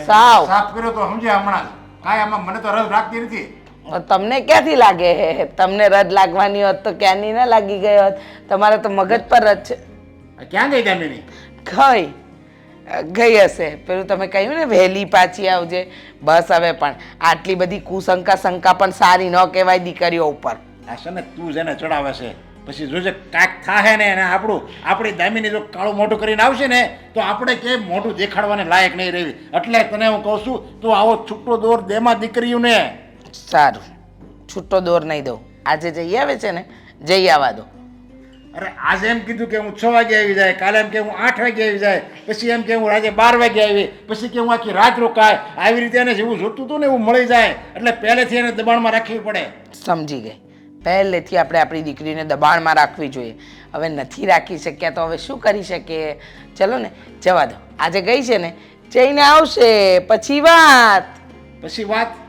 સાવ. સાફ કર્યો તો સમજ્યા હમણાં કાંઈ આમાં મને તો રસ રાખતી નથી. તમને ક્યાંથી લાગે? તમને રદ લાગવાની હોત તો ક્યાંની ના લાગી ગઈ હોત. તમારે તો મગજ પર રદ છે. ક્યાં ગઈ દામિની? ગઈ હશે. પેલું તમે કહ્યું ને વહેલી પાછી આવજે, બસ હવે પણ આટલી બધી શંકા પણ સારી ન કહેવાય દીકરીઓ ઉપર. આ છે ને તું જેને ચડાવે છે પછી જોજે કાંઈક થાહે ને એને આપણી દામિની જો કાળું મોઢું કરીને આવશે ને તો આપણે કેમ મોઢું દેખાડવાને લાયક નહીં રહેવી. એટલે તને હું કહું છું તું આવો છૂટો દોર દેમાં દીકરીઓને. સારું, છૂટો દોર નહીં દઉં. આજે જઈ આવે છે ને, જઈ આવવા દો. અરે આજે એમ કીધું કે હું 6 વાગે આવી જાય, કાલે એમ કે હું 8 વાગે આવી જાય, પછી એમ કે હું આજે 12 વાગે આવી, પછી કે હું આખી રાત રોકાય. આવી રીતે એને જેવું જોતું હતું ને એવું મળી જાય. એટલે પહેલેથી એને દબાણમાં રાખવી પડે. સમજી ગઈ. પહેલેથી આપણે આપણી દીકરીને દબાણમાં રાખવી જોઈએ. હવે નથી રાખી શક્યા તો હવે શું કરી શકીએ? ચલો ને, જવા દો. આજે ગઈ છે ને, જઈને આવશે પછી વાત.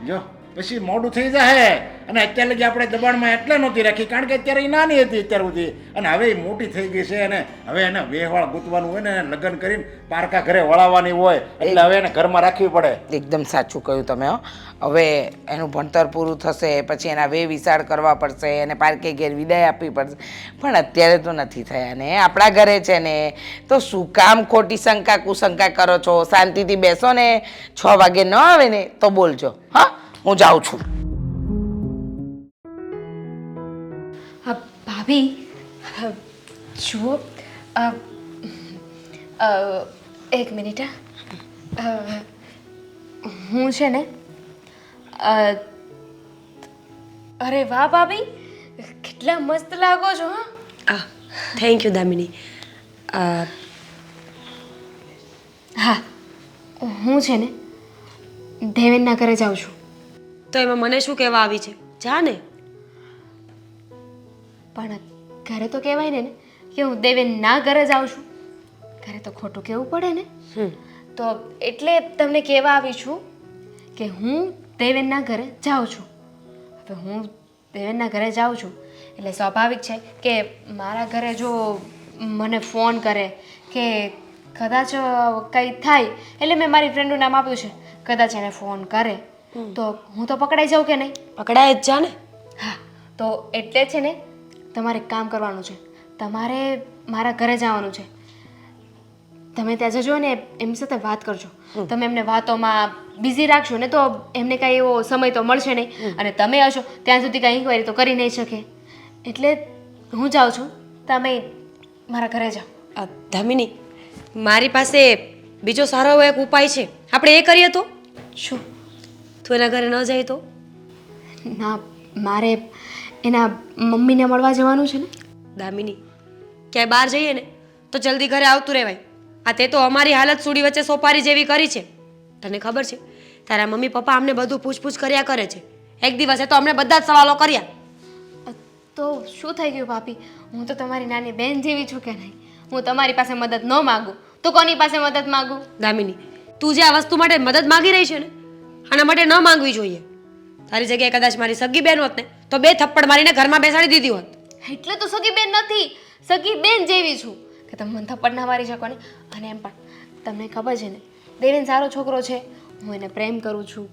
જો પછી મોડું થઈ જાય. અને અત્યારે લગી આપણે દબાણમાં એટલે નહોતી રાખી કારણ કે અત્યારે એ નાની હતી અત્યાર સુધી, અને હવે એ મોટી થઈ ગઈ છે. અને હવે એને વેહવાળ ગૂંથવાનું હોય ને, એને લગ્ન કરીને પારકા ઘરે વળાવવાની હોય, એટલે હવે એને ઘરમાં રાખવી પડે. એકદમ સાચું કહ્યું તમે. હવે એનું ભણતર પૂરું થશે પછી એના વિચાર કરવા પડશે, એને પારકે ઘેર વિદાય આપવી પડશે. પણ અત્યારે તો નથી થયા ને, આપણા ઘરે છે ને, તો શું કામ ખોટી શંકા કુશંકા કરો છો? શાંતિથી બેસો ને, 6 વાગે ન આવે ને તો બોલજો. હા, હું જાઉં છું. ભાભી જુઓ, એક મિનિટ. હું છે ને, અરે વાહ ભાભી, કેટલા મસ્ત લાગો છો. આ થેન્ક યુ દામિની. હા, હું છે ને દેવેનના ઘરે જાઉં છું. તો એમાં મને શું કહેવા આવી છે? જા ને. પણ ઘરે તો કહેવાય ને કે હું દેવેનના ઘરે જાઉં છું. ઘરે તો ખોટું કહેવું પડે ને. તો એટલે તમને કહેવા આવી છું કે હું દેવેનના ઘરે જાઉં છું. હવે હું દેવેનના ઘરે જાઉં છું એટલે સ્વાભાવિક છે કે મારા ઘરે જો મને ફોન કરે કે કદાચ કંઈ થાય, એટલે મેં મારી ફ્રેન્ડનું નામ આપ્યું છે, કદાચ એને ફોન કરે તો હું તો પકડાઈ જાઉં કે નહીં? પકડાય જ જા ને. હા, તો એટલે છે ને તમારે એક કામ કરવાનું છે. તમારે મારા ઘરે જવાનું છે. તમે ત્યાં જજો ને એમની સાથે વાત કરજો. તમે એમને વાતોમાં બિઝી રાખશો ને તો એમને કાંઈ એવો સમય તો મળશે નહીં, અને તમે હશો ત્યાં સુધી કાંઈ ઇન્ક્વાયરી તો કરી નહીં શકે. એટલે હું જાઉં છું, તમે મારા ઘરે જાઓ. દામિની, મારી પાસે બીજો સારો એવો એક ઉપાય છે, આપણે એ કરીએ તો? શું? તું એના ઘરે ન જાય તો? ના, મારે એના મમ્મીને મળવા જવાનું છે ને. દામિની, ક્યાંય બહાર જઈએ ને તો જલ્દી ઘરે આવતું રહેવાય. આ તે તો અમારી હાલત સુડી વચ્ચે સોપારી જેવી કરી છે. તને ખબર છે, તારા મમ્મી પપ્પા અમને બધું પૂછપૂછ કર્યા કરે છે. એક દિવસે તો અમને બધા જ સવાલો કર્યા. તો શું થઈ ગયું ભાભી? હું તો તમારી નાની બહેન જેવી છું કે નહીં? હું તમારી પાસે મદદ ન માગું તો કોની પાસે મદદ માગું? દામિની, તું જે આ વસ્તુ માટે મદદ માગી રહી છે ને, આના માટે ન માંગવી જોઈએ. તારી જગ્યાએ કદાચ મારી સગી બેન હોત ને તો 2 થપ્પડ મારીને ઘરમાં બેસાડી દીધી હોત. એટલે તો સગી બેન નથી, સગી બેન જેવી છું કે તમે મને થપ્પડ ના મારી શકો ને. અને એમ પણ તમને ખબર છે ને, દેવેન સારો છોકરો છે, હું એને પ્રેમ કરું છું.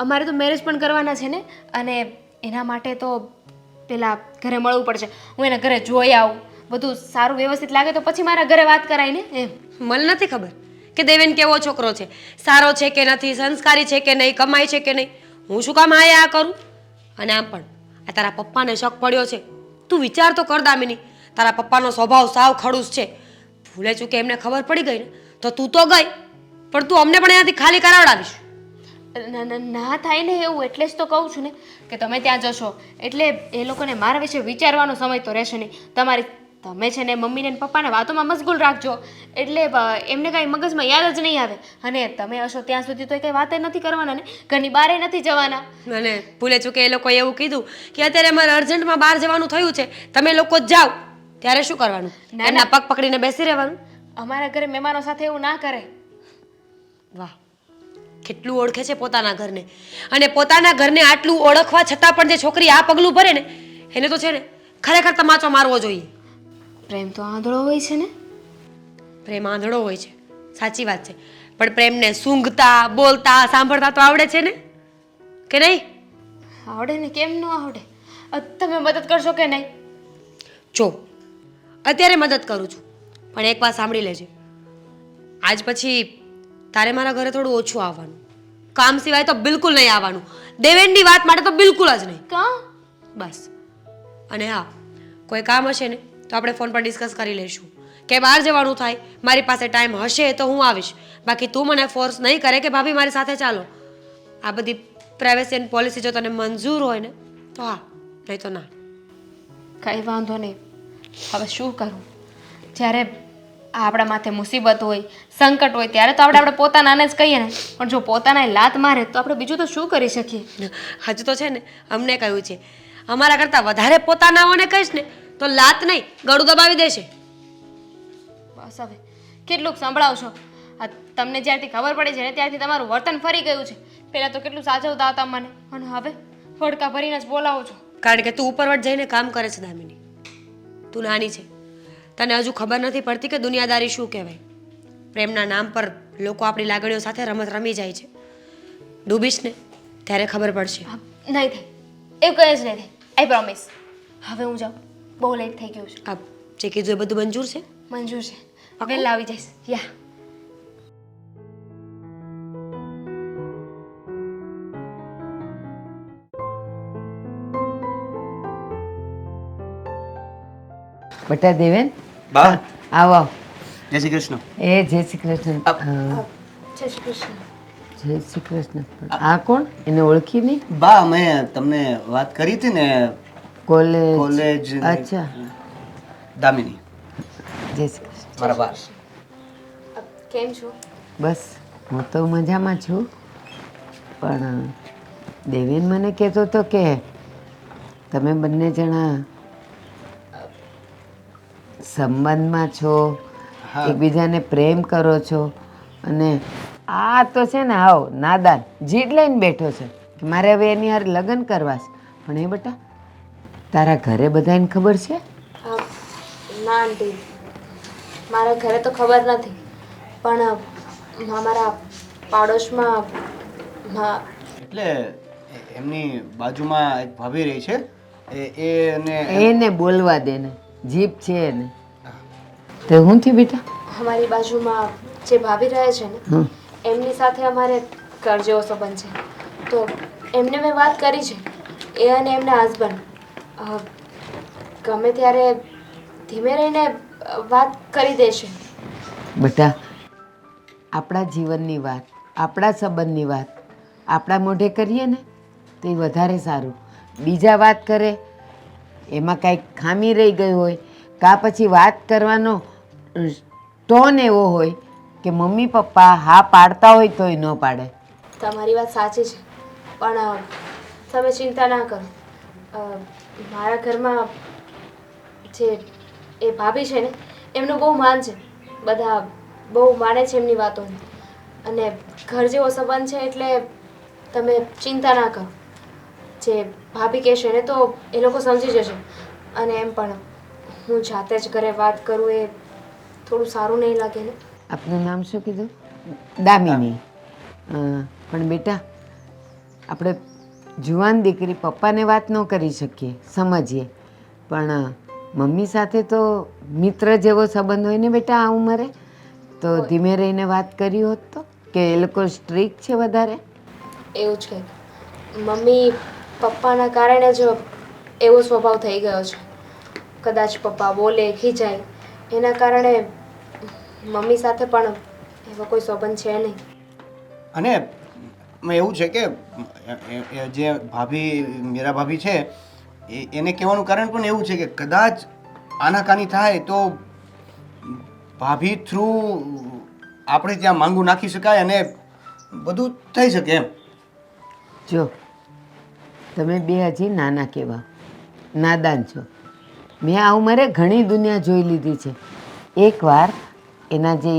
અમારે તો મેરેજ પણ કરવાના છે ને, અને એના માટે તો પેલા ઘરે મળવું પડશે, હું એના ઘરે જોઈ આવું, બધું સારું વ્યવસ્થિત લાગે તો પછી મારા ઘરે વાત કરાય ને એમ. મને નથી ખબર કે દેવેન કેવો છોકરો છે, સારો છે કે નથી, સંસ્કારી છે કે નહીં, કમાય છે કે નહીં. હું શું કામ આ કરું? અને આમ પણ આ તારા પપ્પાને શક પડ્યો છે. તું વિચાર તો કર દામિની, તારા પપ્પાનો સ્વભાવ સાવ ખડૂસ છે. ભૂલે ચૂકે એમને ખબર પડી ગઈ ને તો તું તો ગઈ, પણ તું અમને પણ એનાથી ખાલી કરાવડાવીશ. ના થાય ને એવું, એટલે જ તો કહું છું ને કે તમે ત્યાં જશો એટલે એ લોકોને મારા વિશે વિચારવાનો સમય તો રહેશે નહીં. તમે છે ને મમ્મીને ને પપ્પાને વાતોમાં મશગુલ રાખજો, એટલે એમને કાંઈ મગજમાં યાદ જ નહીં આવે. અને તમે હશો ત્યાં સુધી તો કંઈ વાત નથી કરવાના ને, ઘરની બહાર નથી જવાના. અને ભૂલે ચૂકે એ લોકોએ એવું કીધું કે અત્યારે અમારે અર્જન્ટમાં બહાર જવાનું થયું છે, તમે લોકો જ જાઓ, ત્યારે શું કરવાનું? એમના પગ પકડીને બેસી રહેવાનું? અમારા ઘરે મહેમાનો સાથે એવું ના કરે. વાહ, કેટલું ઓળખે છે પોતાના ઘરને. અને પોતાના ઘરને આટલું ઓળખવા છતાં પણ જે છોકરી આ પગલું ભરે ને એને તો છે ને ખરેખર તમાચો મારવો જોઈએ. પ્રેમ તો આંધળો હોય છે ને. પ્રેમ આંધળો હોય છે, સાચી વાત છે, પણ પ્રેમને સૂંઘતા, બોલતા, સાંભળતા તો આવડે છે ને, કે નહીં? આવડે ને, કેમ ન આવડે? તમે મદદ કરશો કે નહીં? જો અત્યારે મદદ કરું છું, પણ એક વાત સાંભળી લેજે, આજ પછી તારે મારા ઘરે થોડું ઓછું આવવાનું, કામ સિવાય તો બિલકુલ નહીં આવવાનું, દેવેનની વાત માટે તો બિલકુલ જ નહીં. કા? બસ. અને હા, કોઈ કામ હશે ને તો આપણે ફોન પર ડિસ્કસ કરી લઈશું કે બહાર જવાનું થાય, મારી પાસે ટાઈમ હશે તો હું આવીશ, બાકી તું મને ફોર્સ નહીં કરે કે ભાભી મારી સાથે ચાલો. આ બધી પ્રાઇવેસી એન્ડ પોલિસી જો તને મંજૂર હોય ને તો હા, નહીં તો ના. કંઈ વાંધો નહીં. હવે શું કરું? જ્યારે આપણા માથે મુસીબત હોય, સંકટ હોય, ત્યારે તો આપણે પોતાનાને જ કહીએ ને, પણ જો પોતાના લાત મારે તો આપણે બીજું તો શું કરી શકીએ? હજુ તો છે ને અમને કહ્યું છે, અમારા કરતાં વધારે પોતાનાઓને કહીશ ને તો લાત નહીં ગળું દબાવી દેશે. બસ હવે કેટલુંક સંભળાવશો. આ તમને જ્યારથી ખબર પડી છે ને ત્યારથી તમારું વર્તન ફરી ગયું છે. પહેલાં તો કેટલું સાચવતા હતા મને, અને હવે ફડકા ભરીને જ બોલાવો છો. કારણ કે તું ઉપરવટ જઈને કામ કરે છે દામિની. તું નાની છે, તને હજુ ખબર નથી પડતી કે દુનિયાદારી શું કહેવાય. પ્રેમના નામ પર લોકો આપણી લાગણીઓ સાથે રમત રમી જાય છે. ડૂબીશ ને ત્યારે ખબર પડશે. નહીં થાય, એવું કંઈ જ નહીં થાય, આઈ પ્રોમિસ. હવે હું જાઉં, બહુ લેટ થઈ ગયું છે. આ જે કીધું એ બધું મંજૂર છે? મંજૂર છે, વહેલા આવી જઈશ. યા બેટા દેવેન, બા, આવો આવો. જય શ્રી કૃષ્ણ. એ જય શ્રી કૃષ્ણ. જય શ્રી કૃષ્ણ. જય શ્રી કૃષ્ણ. આ કોણ? એને ઓળખી નહીં? બા, મેં તમને વાત કરી હતી ને કોલેજ. કોલેજ. અચ્છા, દામિની, જય શ્રી કૃષ્ણ. મારા બા. કેમ છો? બસ હું તો મજામાં છું, પણ દેવેન મને કહેતો હતો કે તમે બંને જણા સંબંધમાં છો, એકબીજાને પ્રેમ કરો છો, અને આ તો છે ને આવો નાદાન જીદ લઈને બેઠો છે કે મારે હવે એની હારે લગ્ન કરવા છે. પણ એ બેટા, તારા ઘરે બધાને ખબર છે? ના આંટી, મારા ઘરે તો ખબર નથી, પણ અમારા પાડોશમાં એટલે એમની બાજુમાં એક ભાભી રહી છે, એને એને બોલવા દે ને, જીભ છે એને. તે હું થયું બેટા? અમારી બાજુમાં જે ભાભી રહે છે ને એમની સાથે અમારે ઘર જેવો સંબંધ છે, તો એમને મેં વાત કરી છે, એ અને એમના હસબન્ડ ગમે ત્યારે ધીમે રહીને વાત કરી દેશે. બેટા, આપણા જીવનની વાત, આપણા સંબંધની વાત આપણા મોઢે કરીએ ને તો એ વધારે સારું. બીજા વાત કરે એમાં કાંઈક ખામી રહી ગઈ હોય, કાં પછી વાત કરવાનો ટોન એવો હોય કે મમ્મી પપ્પા હા પાડતા હોય તોય ન પાડે. તમારી વાત સાચી છે, પણ તમે ચિંતા ના કરો. મારા ઘરમાં જે એ ભાભી છે ને એમનું બહુ માન છે, બધા બહુ માને છે એમની વાતોને, અને ઘર જેવો સંબંધ છે, એટલે તમે ચિંતા ના કરો. જે ભાભી કહેશે ને તો એ લોકો સમજી જશે. અને એમ પણ હું જાતે જ ઘરે વાત કરું એ થોડું સારું નહીં લાગે ને. આપનું નામ શું કીધું? દામિની. પણ બેટા, આપણે જુવાન દીકરી પપ્પાને વાત ન કરી શકીએ, સમજીએ, પણ મમ્મી સાથે તો મિત્ર જેવો સંબંધ હોય ને બેટા આ ઉંમરે. તો ધીમે રહીને વાત કરી હોત તો, કે એ લોકો સ્ટ્રિક્ટ છે વધારે. એવું જ કંઈક. મમ્મી પપ્પાના કારણે જ એવો સ્વભાવ થઈ ગયો છે. કદાચ પપ્પા બોલે ખીજાય એના કારણે મમ્મી સાથે પણ એવો કોઈ સંબંધ છે નહીં. અને એવું છે કે જે ભાભી મીરા ભાભી છે એને કહેવાનું કારણ પણ એવું છે કે કદાચ આનાકાની થાય તો ભાભી થ્રુ આપણે ત્યાં માંગુ નાખી શકાય અને બધું થઈ શકે એમ. જો તમે બે હજી નાના કહેવા, નાદાન છો. મેં આ ઉંમરે ઘણી દુનિયા જોઈ લીધી છે. એકવાર એના જે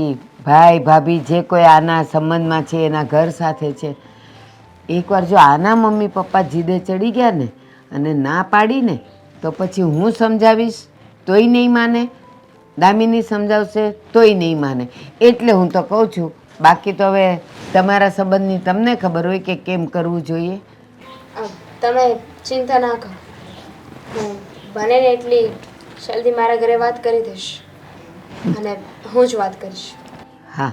ભાઈ ભાભી જે કોઈ આના સંબંધમાં છે, એના ઘર સાથે છે, એકવાર જો આના મમ્મી પપ્પા જીદે ચડી ગયા ને અને ના પાડીને, તો પછી હું સમજાવીશ તોય નહીં માને, દામિની સમજાવશે તોય નહીં માને. એટલે હું તો કહું છું, બાકી તો હવે તમારા સંબંધની તમને ખબર હોય કે કેમ કરવું જોઈએ. તમે ચિંતા ના કરો, હું બને ને એટલી જલ્દી મારા ઘરે વાત કરી દઈશ અને હું જ વાત કરીશ. હા,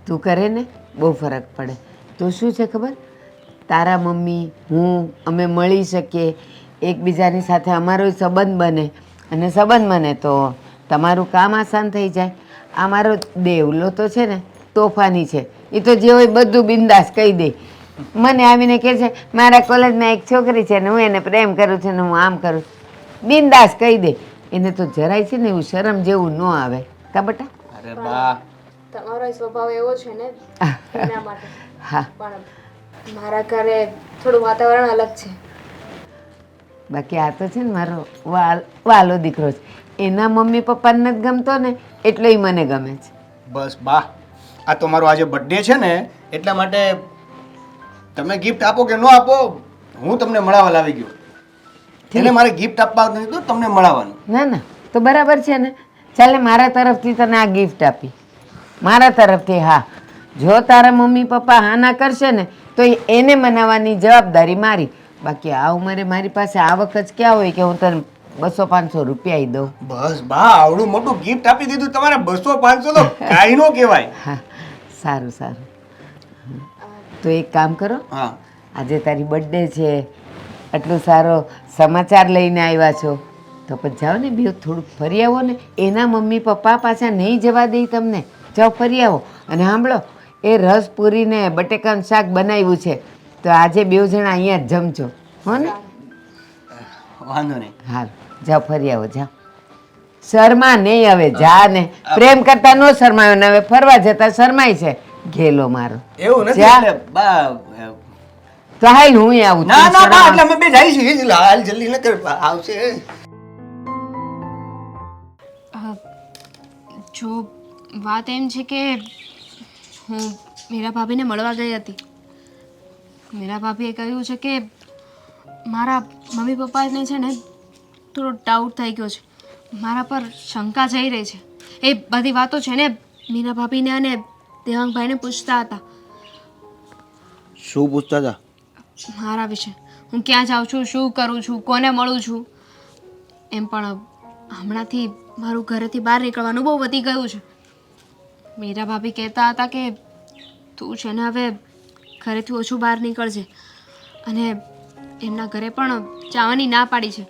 તું કરે ને બહુ ફરક પડે. તો શું છે ખબર, તારા મમ્મી હું અમે મળી શકીએ, એકબીજાની સાથે અમારો સંબંધ બને, અને સંબંધ બને તો તમારું કામ આસાન થઈ જાય. આ મારો દેવલો તો છે ને તોફાની છે, એ તો જે હોય બધું બિંદાસ કહી દે. મને આવીને કહે છે મારા કોલેજમાં એક છોકરી છે ને હું એને પ્રેમ કરું છું ને હું આમ કરું, બિંદાસ કહી દે. એને તો જરાય છે ને એવું શરમ જેવું ન આવે કા બટા. અરે બા, તમારો સ્વભાવ એવો છે ને એના માટે. હા, પણ મારા ઘરે થોડું વાતાવરણ અલગ છે. બાકી આ તો છે ને મારો વાલો દીકરો છે. એના મમ્મી પપ્પાને નથી ગમતો ને એટલે ય મને ગમે છે. બસ બા, આ તો મારો આજે બર્થડે છે ને એટલા માટે તમે ગિફ્ટ આપો કે ન આપો, હું તમને મળવા લાવી ગયો. એને મારે ગિફ્ટ આપવા નથી તો તમને મળવાનું. ના ના, તો બરાબર છે ને. ચાલે મારા તરફથી તને આ ગિફ્ટ આપી, મારા તરફથી. હા, જો તારા મમ્મી પપ્પા હા ના કરશે ને તો એને મનાવવાની જવાબદારી મારી. બાકી આ ઉંમરે મારી પાસે આવક જ ક્યાં હોય કે હું તને 200-500 રૂપિયા દઉં. બસ બા, આવડું મોટું ગિફ્ટ આપી દીધું તમારે 200-500 તો કાંઈ નો કહેવાય. હા, સારું સારું. તો એક કામ કરો, હા, આજે તારી બર્થડે છે, આટલું સારો સમાચાર લઈને આવ્યા છો, તો પછી જાઓ ને બે થોડુંક ફરી આવો ને. એના મમ્મી પપ્પા પાછા નહીં જવા દે તમને. જાઓ ફરી આવો. અને સાંભળો, એ રસ પૂરીને બટેકાનું શાક બનાવ્યું છે, તો આજે બે જણા અહીંયા જ જમજો હો ને. વાંધો નહીં. હાલ જાઓ ફરી આવો, જાઓ. શર્મા નહીં હવે, જા ને. પ્રેમ કરતા નો શરમાયો ને હવે ફરવા જતા શરમાય છે ઘેલો મારો. એવું નથી જા. એટલે બા, તો હાલ હું આવું. ના તું ના બા, શરમા- એટલે અમે બે જાય છીએ. હાલ જલ્દી ન કર, આવશે. જો વાત એમ છે કે હું મીરા ભાભીને મળવા ગઈ હતી. મીરા ભાભીએ કહ્યું છે કે મારા મમ્મી પપ્પાને છે ને થોડો ડાઉટ થઈ ગયો છે, મારા પર શંકા જઈ રહી છે. એ બધી વાતો છે ને મીરા ભાભીને અને દેવાંગભાઈને પૂછતા હતા શું પૂછતા હતા? મારા વિશે. હું ક્યાં જાઉં છું, શું કરું છું, કોને મળું છું. એમ પણ હમણાંથી મારું ઘરેથી બહાર નીકળવાનું બહુ વધી ગયું છે. મીરા ભાભી કહેતા હતા કે તું છે ને હવે ઘરેથી ઓછું બહાર નીકળજે, અને એમના ઘરે પણ જવાની ના પાડી છે.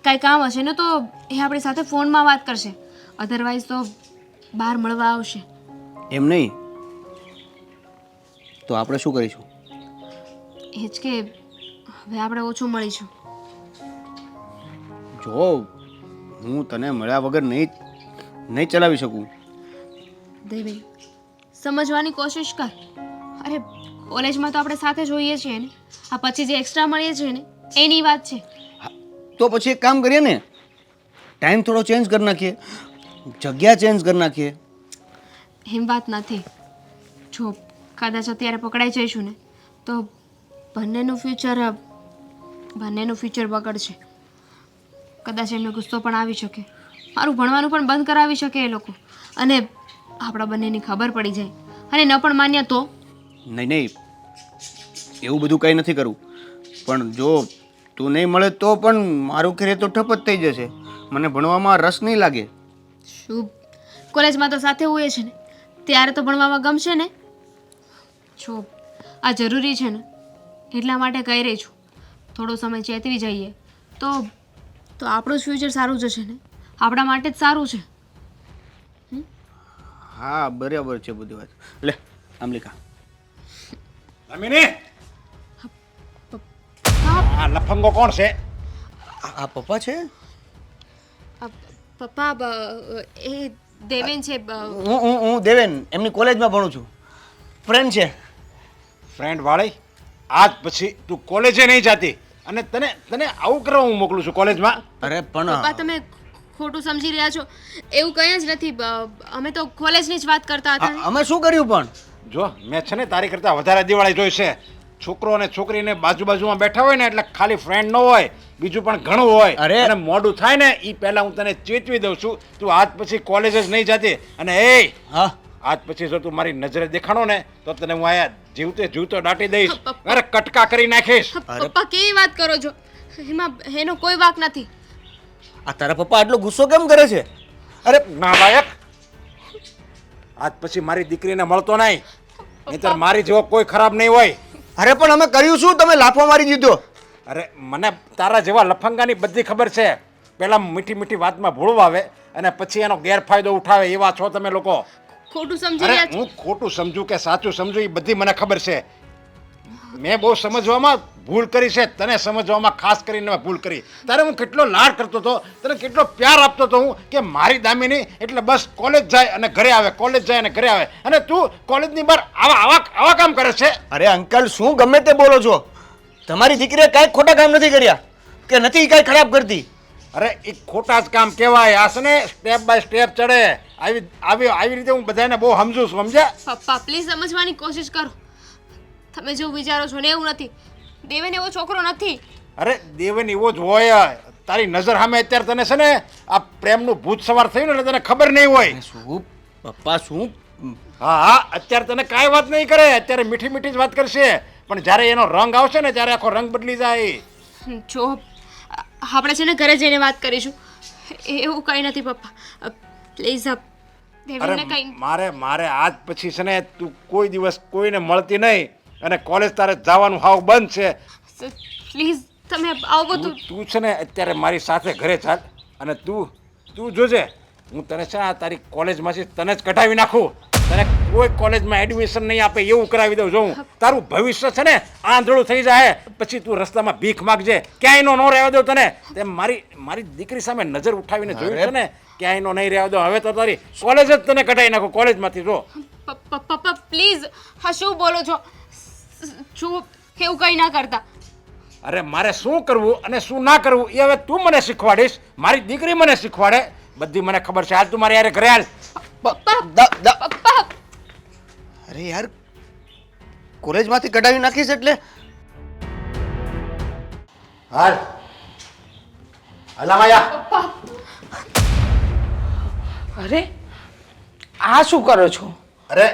કાંઈ કામ હશે ને તો એ આપણી સાથે ફોનમાં વાત કરશે, અધરવાઇઝ તો બહાર મળવા આવશે. એમ નહીં તો આપણે શું કરીશું? એ જ કે હવે આપણે ઓછું મળીશું. જો હું તને મળ્યા વગર નહીં ચલાવી શકું. દેવી, સમજવાની કોશિશ કર. અરે કોલેજમાં તો આપણે સાથે જોઈએ છીએ ને, આ પછી જે એક્સ્ટ્રા મળીએ છીએ ને એની વાત છે. તો પછી એક કામ કરીએ ને, ટાઈમ થોડો ચેન્જ કરી નાખીએ, જગ્યા ચેન્જ કરી નાખીએ. એમ વાત નથી. જો કદાચ અત્યારે પકડાઈ જઈશું ને તો બંનેનું ફ્યુચર બગડશે. કદાચ એમને ગુસ્સો પણ આવી શકે, મારું ભણવાનું પણ બંધ કરાવી શકે એ લોકો, અને આપણા બંનેની ખબર પડી જાય અને ન પણ માન્ય તો. નહીં એવું બધું કંઈ નથી કરવું. પણ જો તું નહીં મળે તો પણ મારું ઘરે તો ઠપ જ થઈ જશે. મને ભણવામાં રસ નહીં લાગે. શું કોલેજમાં તો સાથે હોઈએ છે ને, ત્યારે તો ભણવામાં ગમશે ને. જો આ જરૂરી છે ને, એટલા માટે કહી રહી છું. થોડો સમય ચેતવી જઈએ તો આપણું જ ફ્યુચર સારું જશે ને, આપણા માટે જ સારું છે. હા બરાબર છે બધી વાત. લે આમ લીખા. દામિની આ લફંગો કોણ છે? આ પપ્પા છે? પપ્પા એ દેવેન છે. હું દેવેન એમની કોલેજમાં ભણું છું. ફ્રેન્ડ છે. ફ્રેન્ડ વાળી આજ પછી તું કોલેજે નહીં જાતી અને તને તને આવું કરવા હું મોકલું છું કોલેજમાં. અરે પપ્પા પણ તમે ખોટું સમજી રહ્યા છો. એવું કંઈ જ નથી. અમે તો કોલેજની જ વાત કરતા હતા ને. અમે શું કર્યું પણ? જો મેં છે ને તારી કરતાં વધારે દિવાળી જોઈ છે. છોકરો અને છોકરીને બાજુમાં બેઠા હોય ને એટલે ખાલી ફ્રેન્ડ ન હોય, બીજું પણ ઘણું હોય. અરે! અને મોડું થાય ને એ પહેલા હું તને ચેતવી દઉં છું, તું આજ પછી કોલેજ જ નહીં જાતી. અને એ હા આજ પછી જો તું મારી નજરે દેખાણો ને તો તને હું આયા જીવતો દાટી દઈશ. અરે કટકા કરી નાખીશ. પપ્પા કેવી વાત કરો છો? એમાં એનો કોઈ વાંક નથી. આ તારા પપ્પા આટલો ગુસ્સો કેમ કરે છે? અરે ના લાયક, આજ પછી મારી દીકરીને મળતો નહીં, નહીંતર મારી જેવો કોઈ ખરાબ નહીં હોય. અરે પણ અમે કર્યું શું? તમે લાફો મારી દીધો. અરે મને તારા જેવા લફંગાની બધી ખબર છે. પહેલા મીઠી મીઠી વાતમાં ભૂળવા આવે અને પછી એનો ગેરફાયદો ઉઠાવે, એવા છો તમે લોકો. ખોટું સમજી અરે રહ્યા છો. હું ખોટું સમજુ કે સાચું સમજુ એ બધી મને ખબર છે. મેં બહુ સમજવામાં ભૂલ કરી છે, તને સમજવામાં ખાસ કરીને મેં ભૂલ કરી. તારે હું કેટલો લાડ કરતો હતો, તને કેટલો પ્યાર આપતો હતો હું, કે મારી દામિની એટલે બસ કોલેજ જાય અને ઘરે આવે, કોલેજ જાય અને ઘરે આવે, અને તું કોલેજની બહાર આવા કામ કરે છે. અરે અંકલ શું ગમે તે બોલો છો? તમારી દીકરીએ કાંઈ ખોટા કામ નથી કર્યા કે નથી કાંઈ ખરાબ કરતી. અરે એ ખોટા જ કામ કહેવાય. આ છે ને સ્ટેપ બાય સ્ટેપ ચડે. આવી રીતે હું બધાને બહુ સમજુ છું, સમજ્યા? પપ્પા પ્લીઝ સમજવાની કોશિશ કરો. તમે જો વિચારો છો ને એવું નથી. દેવેન એવો છોકરો નથી. અરે દેવન એવો જ હોય. તારી નજર સામે અત્યારે તને છે ને આ પ્રેમનું ભૂત સવાર થયું ને એટલે તને ખબર નહીં હોય. શું પપ્પા શું? હા અત્યારે તને કાંઈ વાત નહીં કરે, અત્યારે મીઠી મીઠી જ વાત કરશે, પણ જ્યારે એનો રંગ આવશે ને ત્યારે આખો રંગ બદલી જાય. જો આપણે છે ને ઘરે જઈને વાત કરીશું. એવું કંઈ નથી પપ્પા. પ્લીઝ અરે દેવેનને કંઈ. મારે આજ પછી છે ને તું કોઈ દિવસ કોઈને મળતી નહીં અને કોલેજ તારે જવાનું હાવ બંધ છે. પ્લીઝ તમે આવો બધું. તું છે ને અત્યારે મારી સાથે ઘરે ચાલ અને તું જોજે હું તને છે ને આ તારી કોલેજમાંથી તને જ કઢાવી નાખું. તને કોઈ કોલેજમાં એડમિશન નહીં આપે એવું કરાવી દઉં. જો હું તારું ભવિષ્ય છે ને આંધળું થઈ જાય પછી તું રસ્તામાં ભીખ માગજે, ક્યાંયનો ન રહેવા દઉં તને. તેમ મારી દીકરી સામે નજર ઉઠાવીને જોયું છે ને, ક્યાંયનો નહીં રહેવા દઉં. હવે તો તારી કોલેજ જ તને કઢાવી નાખું કોલેજમાંથી. જો પપ્પા પ્લીઝ. હા શું બોલો છો? શું એવું કંઈ ના કરતા. અરે મારે શું કરવું અને શું ના કરવું એ હવે તું મને શીખવાડીશ. મારી દીકરી મને શીખવાડે, બધી મને ખબર છે. હાલ તું મારી યારે ઘરે હાલ. પપ્પા અરે યાર કોલેજમાંથી કઢાવી નાખીશ એટલે? હાલ હલામાયા. અરે આ શું કરો છો? અરે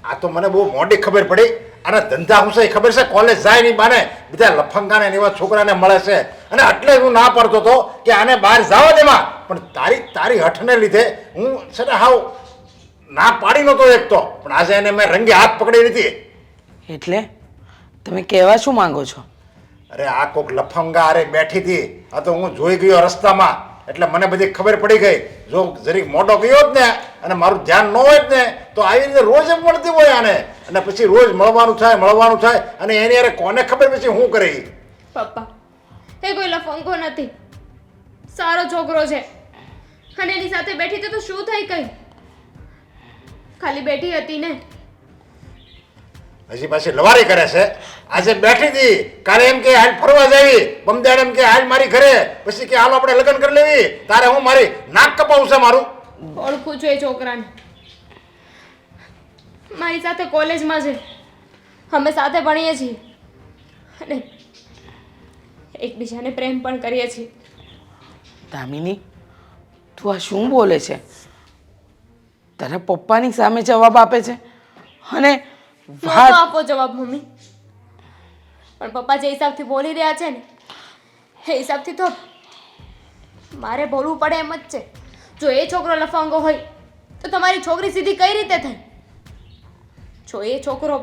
આ તો મને બહુ મોટી ખબર પડી. આના ધંધા હું છે ખબર છે? કોલેજ જાય નહીં બાને બધા લફંગાને એવા છોકરાને મળે છે, અને એટલે હું ના પાડતો હતો કે આને બહાર જવા દેવા, પણ તારી હઠને લીધે હું છે ને હાવ ના પાડી નહોતો એક તો, પણ આજે એને મેં રંગે હાથ પકડી લીધી. એટલે તમે કહેવા શું માંગો છો? અરે આ કોક લફંગા અરે બેઠી હતી, આ તો હું જોઈ ગયો રસ્તામાં એટલે મને બધી ખબર પડી ગઈ. જો જરીક મોટો ગયો જ ને અને મારું ધ્યાન ન હોય જ ને તો આવી રીતે રોજ મળતી હોય આને, અને પછી રોજ મળવાનું થાય અને એની યારે કોને ખબર પછી હું કરે. પપ્પા એ કોઈ લફંગો નથી, સારો છોકરો છે. અને એની સાથે બેઠી હતી તો શું થઈ ગઈ? ખાલી બેઠી હતી ને. હજી પાછી લવારી કરે છે. આજે બેઠી હતી, કાલે એમ કે હાલ ફરવા જાવી, બમદાડ એમ કે હાલ મારી ઘરે, પછી કે હાલ આપણે લગ્ન કરી લેવી. તારે હું મારી નાક કપાવું છે મારું? ઓળખું છું એ છોકરાને. મારી સાથે કોલેજમાં છે, અમે સાથે ભણીએ છીએ અને એકબીજાને પ્રેમ પણ કરીએ છીએ. દામિની તું આ શું બોલે છે? તારા પપ્પાની સામે જવાબ આપે છે અને શું તો આપો જવાબ મમ્મી. પણ પપ્પા જે હિસાબથી બોલી રહ્યા છે ને એ હિસાબથી તો મારે બોલવું પડે એમ જ છે. જો એ છોકરો લફંગો હોય તો તમારી છોકરી સીધી કઈ રીતે થઈ? જો એ છોકરો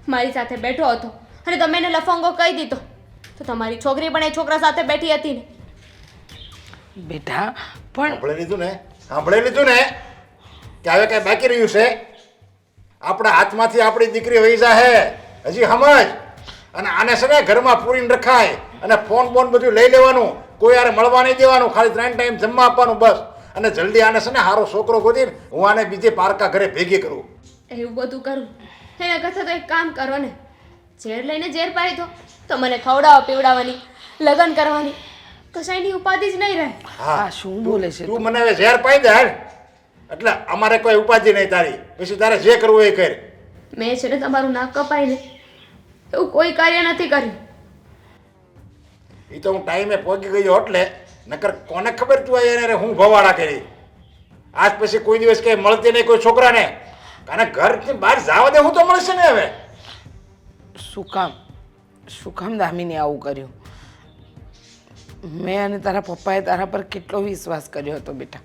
મારી સાથે બેઠો હતો અને તમે એને લફંગો કહી દીધો તો તમારી છોકરી પણ એ છોકરા સાથે બેઠી હતી ને. બેટા પણ સાંભળી લીધું ને કે હવે કઈ બાકી રહ્યું છે? આપણા હાથમાંથી આપણી દીકરી વહી જાહે, હજી સમજ. અને આને છે ને ઘરમાં પૂરીને રખાય અને ફોન બોન બધું લઈ લેવાનું, કોઈ યાર મળવા નહીં દેવાનું, ખાલી 3 ટાઈમ જમવા આપવાનું બસ. અને જલ્દી આને છે ને સારો છોકરો ગોતીને હું આને બીજે પારકા ઘરે ભેગી કરું. એવું બધું કરું એના કરતાં તો એક કામ કરો ને, ઝેર લઈને ઝેર પાડી દો તો મને ખવડાવવા પીવડાવવાની લગ્ન કરવાની કશાયની ઉપાધિ જ નહીં રહે. આ શું બોલે છે તું મને હવે ઝેર પાઈ દે હાલ, એટલે અમારે કોઈ ઉપાધિ નહીં તારી. પછી તારે જે કરવું એ કર. મેં છે ને તમારું નાક કપાઈને એવું કોઈ કાર્ય નથી કર્યું. એ તો હું ટાઈમે પહોંચી ગયો એટલે, નકર કોને ખબર તું એને હું ભવાડા કરી. આજ પછી કોઈ દિવસ કઈ મળતી નહીં કોઈ છોકરાને, કારણ ઘરથી બહાર જવા દે હું તો મળશે ને હવે. શું કામ દામિની આવું કર્યું? મેં અને તારા પપ્પાએ તારા પર કેટલો વિશ્વાસ કર્યો હતો બેટા,